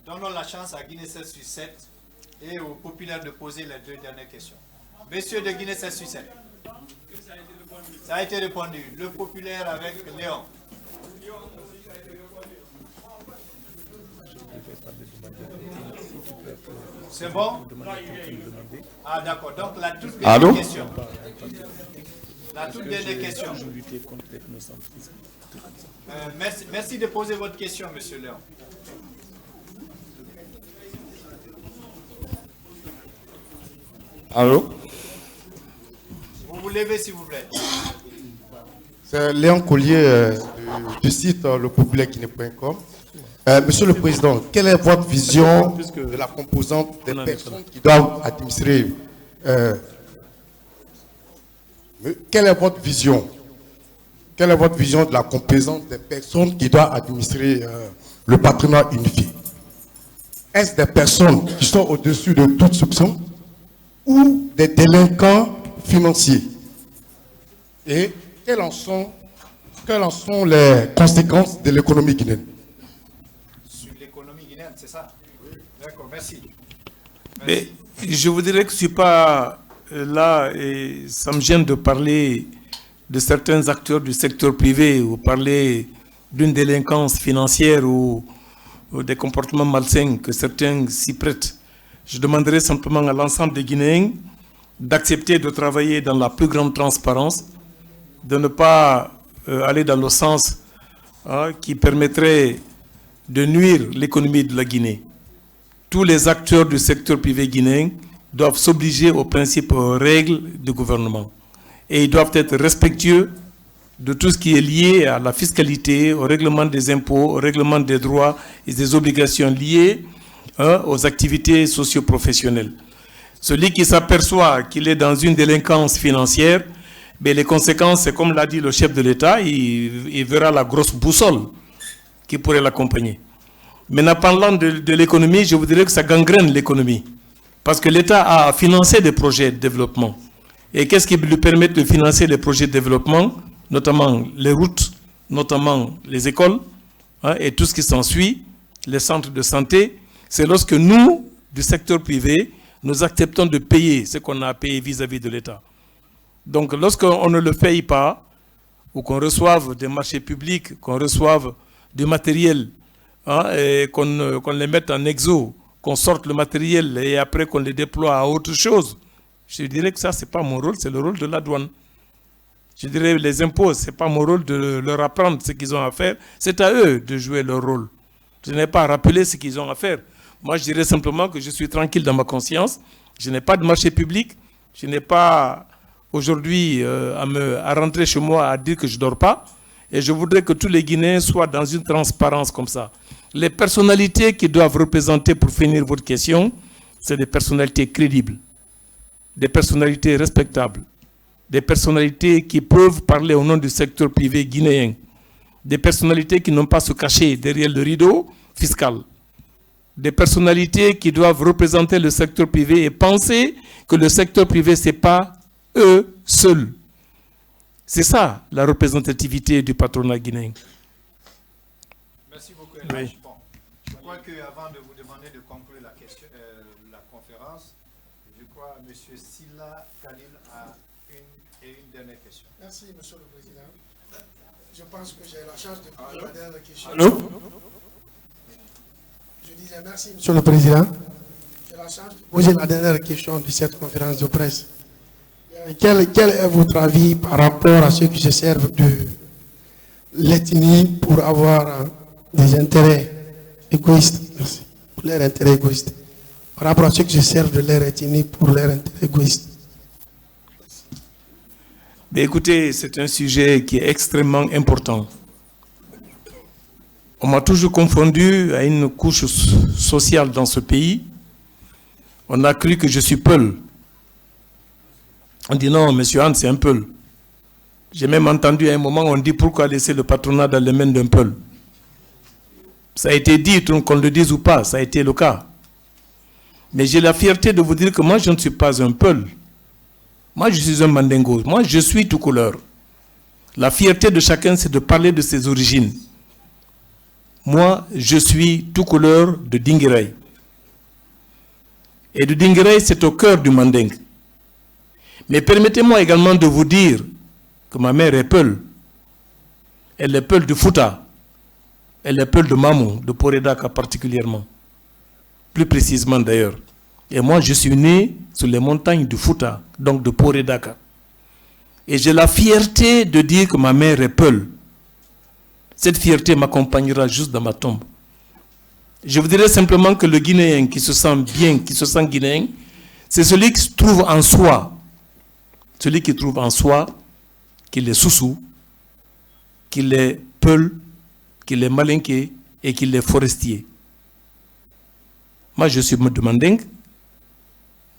Donnons la chance à Guinée 7/7 et aux populaires de poser les 2 dernières questions. Messieurs de Guinée 7/7. Ça a été répondu. Le populaire avec Léon. C'est bon? Ah d'accord, donc la toute dernière question. La toute dernière question. Merci de poser votre question, monsieur Léon. Allô? Vous vous levez s'il vous plaît. C'est Léon Collier du site lepopulaireguinéen.com. Monsieur le Président, quelle est votre vision de la composante des personnes qui doivent administrer quelle est votre vision? Quelle est votre vision de la composante des personnes qui doivent administrer le patronat unifié? est-ce des personnes qui sont au-dessus de toute soupçon ou des délinquants financiers? Et quelles en sont les conséquences de l'économie guinéenne? Sur l'économie guinéenne, c'est ça? D'accord, merci. Mais je vous dirais que je ne suis pas là et ça me gêne de parler de certains acteurs du secteur privé ou parler d'une délinquance financière ou des comportements malsains que certains s'y prêtent. Je demanderai simplement à l'ensemble des Guinéens d'accepter de travailler dans la plus grande transparence, de ne pas aller dans le sens qui permettrait de nuire l'économie de la Guinée. Tous les acteurs du secteur privé guinéen doivent s'obliger aux principes et aux règles du gouvernement. Et ils doivent être respectueux de tout ce qui est lié à la fiscalité, au règlement des impôts, au règlement des droits et des obligations liées aux activités socio-professionnelles. Celui qui s'aperçoit qu'il est dans une délinquance financière, mais les conséquences, c'est comme l'a dit le chef de l'État, il verra la grosse boussole qui pourrait l'accompagner. Maintenant, parlant de l'économie, je vous dirais que ça gangrène l'économie. Parce que l'État a financé des projets de développement. Et qu'est-ce qui lui permet de financer les projets de développement, notamment les routes, notamment les écoles, et tout ce qui s'ensuit, les centres de santé? C'est lorsque nous, du secteur privé, nous acceptons de payer ce qu'on a à payer vis-à-vis de l'État. Donc, lorsqu'on ne le paye pas, ou qu'on reçoive des marchés publics, qu'on reçoive du matériel, et qu'on les mette en exo, qu'on sorte le matériel et après qu'on les déploie à autre chose, je dirais que ça, ce n'est pas mon rôle, c'est le rôle de la douane. Je dirais les impôts, ce n'est pas mon rôle de leur apprendre ce qu'ils ont à faire, c'est à eux de jouer leur rôle. Je n'ai pas à rappeler ce qu'ils ont à faire. Moi, je dirais simplement que je suis tranquille dans ma conscience, je n'ai pas de marché public, je n'ai pas aujourd'hui à rentrer chez moi à dire que je ne dors pas, et je voudrais que tous les Guinéens soient dans une transparence comme ça. Les personnalités qui doivent représenter, pour finir votre question, c'est des personnalités crédibles, des personnalités respectables, des personnalités qui peuvent parler au nom du secteur privé guinéen, des personnalités qui n'ont pas à se cacher derrière le rideau fiscal, des personnalités qui doivent représenter le secteur privé et penser que le secteur privé, ce n'est pas eux seuls. C'est ça la représentativité du patronat guinéen. Merci beaucoup. Oui. Bon, je crois qu'avant de vous demander de conclure la conférence, je crois que M. Silla Khalil a une dernière question. Merci, Monsieur le Président. Je pense que j'ai la chance de poser la dernière question. Allô? Je disais merci, Monsieur le Président. J'ai la chance de poser la dernière question de cette conférence de presse. Quel est votre avis par rapport à ceux qui se servent de l'ethnie pour avoir des intérêts égoïstes? Merci. Pour leurs intérêts égoïstes. Par rapport à ceux qui se servent de leur ethnie pour leurs intérêts égoïstes. Mais écoutez, c'est un sujet qui est extrêmement important. On m'a toujours confondu à une couche sociale dans ce pays. On a cru que je suis Peul. On dit non, M. Hans, c'est un Peul. J'ai même entendu à un moment, on dit pourquoi laisser le patronat dans les mains d'un Peul. Ça a été dit, qu'on le dise ou pas, ça a été le cas. Mais j'ai la fierté de vous dire que moi, je ne suis pas un Peul. Moi, je suis un Mandingo. Moi, je suis tout couleur. La fierté de chacun, c'est de parler de ses origines. Moi, je suis tout couleur de Dinguiraye. Et de Dinguiraye, c'est au cœur du Mandingue. Mais permettez-moi également de vous dire que ma mère est Peul. Elle est Peul de Fouta. Elle est Peul de Mamou, de Poredaka particulièrement. Plus précisément d'ailleurs. Et moi, je suis né sur les montagnes de Fouta, donc de Poredaka. Et j'ai la fierté de dire que ma mère est Peul. Cette fierté m'accompagnera juste dans ma tombe. Je vous dirais simplement que le Guinéen qui se sent bien, qui se sent guinéen, c'est celui qui se trouve en soi. Celui qui trouve en soi qu'il est Soussou, qu'il est Peul, qu'il est Malinké et qu'il est forestier. Moi, je suis de Mandingue.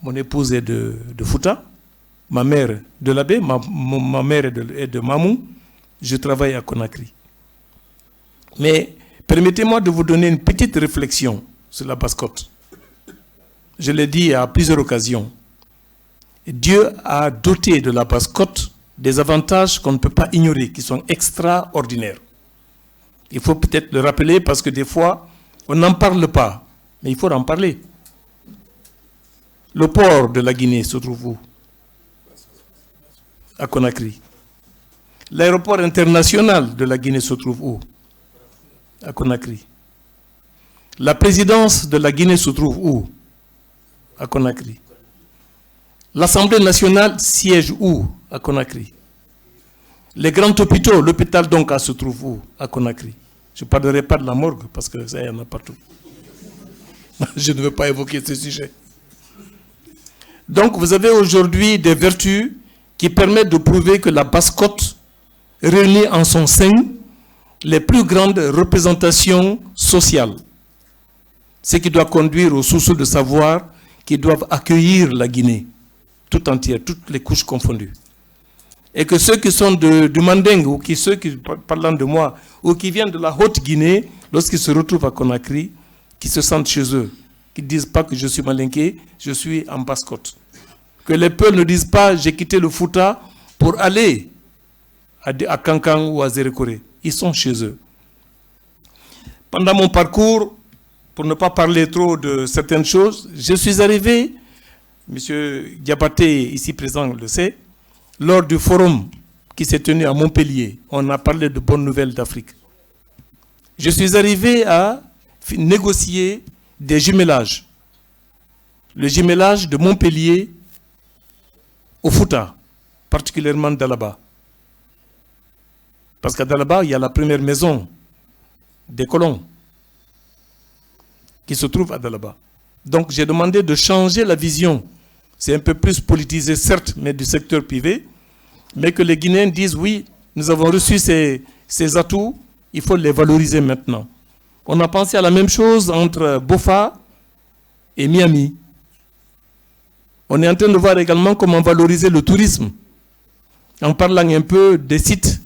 Mon épouse est de Fouta. Ma mère de Labé. Ma mère est de Mamou. Je travaille à Conakry. Mais permettez-moi de vous donner une petite réflexion sur la Basse-Côte. Je l'ai dit à plusieurs occasions. Dieu a doté de la Basse-Côte des avantages qu'on ne peut pas ignorer, qui sont extraordinaires. Il faut peut-être le rappeler parce que des fois, on n'en parle pas, mais il faut en parler. Le port de la Guinée se trouve où? À Conakry. L'aéroport international de la Guinée se trouve où? À Conakry. La présidence de la Guinée se trouve où? À Conakry. L'Assemblée nationale siège où? À Conakry. Les grands hôpitaux, l'hôpital d'Onka se trouve où? À Conakry. Je ne parlerai pas de la morgue parce que ça, il y en a partout. Je ne veux pas évoquer ce sujet. Donc, vous avez aujourd'hui des vertus qui permettent de prouver que la Basse-Côte réunit en son sein les plus grandes représentations sociales. Ce qui doit conduire aux sources de savoir qui doivent accueillir la Guinée tout entière, toutes les couches confondues. Et que ceux qui sont du Manding, ou ceux qui parlent de moi, ou qui viennent de la Haute-Guinée, lorsqu'ils se retrouvent à Conakry, qui se sentent chez eux, qui ne disent pas que je suis malinqué, je suis en Basse-Côte. Que les peuples ne disent pas j'ai quitté le Fouta pour aller à Kankan ou à Zérékoré. Ils sont chez eux. Pendant mon parcours, pour ne pas parler trop de certaines choses, je suis arrivé, M. Diabaté, ici présent, le sait, lors du forum qui s'est tenu à Montpellier. On a parlé de bonnes nouvelles d'Afrique. Je suis arrivé à négocier des jumelages. Le jumelage de Montpellier au Fouta, particulièrement Dalaba. Parce qu'à Dalaba, il y a la première maison des colons qui se trouve à Dalaba. Donc j'ai demandé de changer la vision. C'est un peu plus politisé, certes, mais du secteur privé, mais que les Guinéens disent oui, nous avons reçu ces atouts, il faut les valoriser maintenant. On a pensé à la même chose entre Bofa et Miami. On est en train de voir également comment valoriser le tourisme, en parlant un peu des sites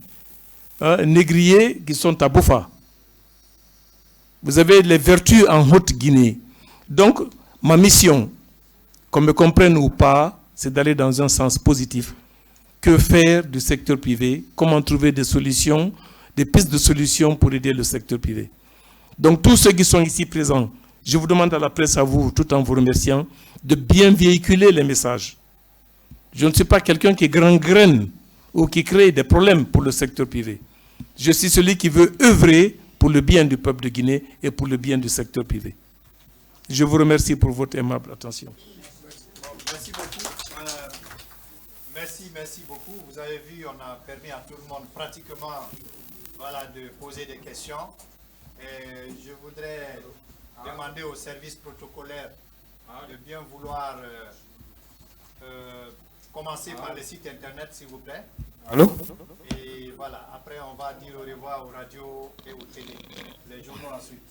négriers qui sont à Bofa. Vous avez les vertus en Haute-Guinée. Donc, ma mission, qu'on me comprenne ou pas, c'est d'aller dans un sens positif. Que faire du secteur privé? Comment trouver des solutions, des pistes de solutions pour aider le secteur privé? Donc, tous ceux qui sont ici présents, je vous demande à la presse, à vous, tout en vous remerciant, de bien véhiculer les messages. Je ne suis pas quelqu'un qui gangrène ou qui crée des problèmes pour le secteur privé. Je suis celui qui veut œuvrer pour le bien du peuple de Guinée et pour le bien du secteur privé. Je vous remercie pour votre aimable attention. Merci beaucoup. Merci beaucoup. Vous avez vu, on a permis à tout le monde pratiquement de poser des questions. Et je voudrais demander au service protocolaire de bien vouloir commencer par le site internet, s'il vous plaît. Allô? Et voilà, après on va dire au revoir aux radios et aux télé, les journaux ensuite.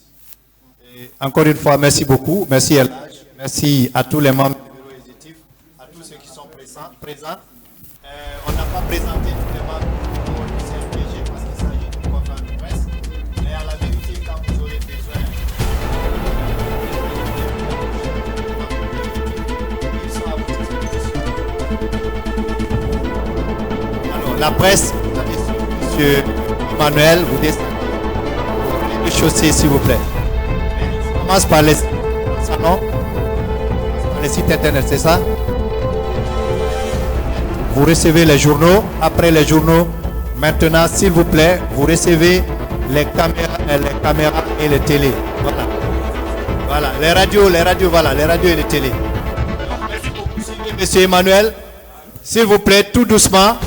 Et encore une fois, merci beaucoup. Merci Elhadj. Merci à tous les membres du bureau exécutif, à tous ceux qui sont présents. On n'a pas présenté tous les membres du bureau du CNPG parce qu'il s'agit d'une conférence de presse. Mais à la vérité, quand vous aurez besoin, ils sont à votre disposition. Alors, la presse, vous avez M. Emmanuel, vous descendez le chaussée, s'il vous plaît. On commence par les sites internet, c'est ça? Vous recevez les journaux. Après les journaux, maintenant, s'il vous plaît, vous recevez les caméras et les télés. Voilà. Les radios, voilà, les radios et les télés. Merci beaucoup, Monsieur Emmanuel. S'il vous plaît, tout doucement.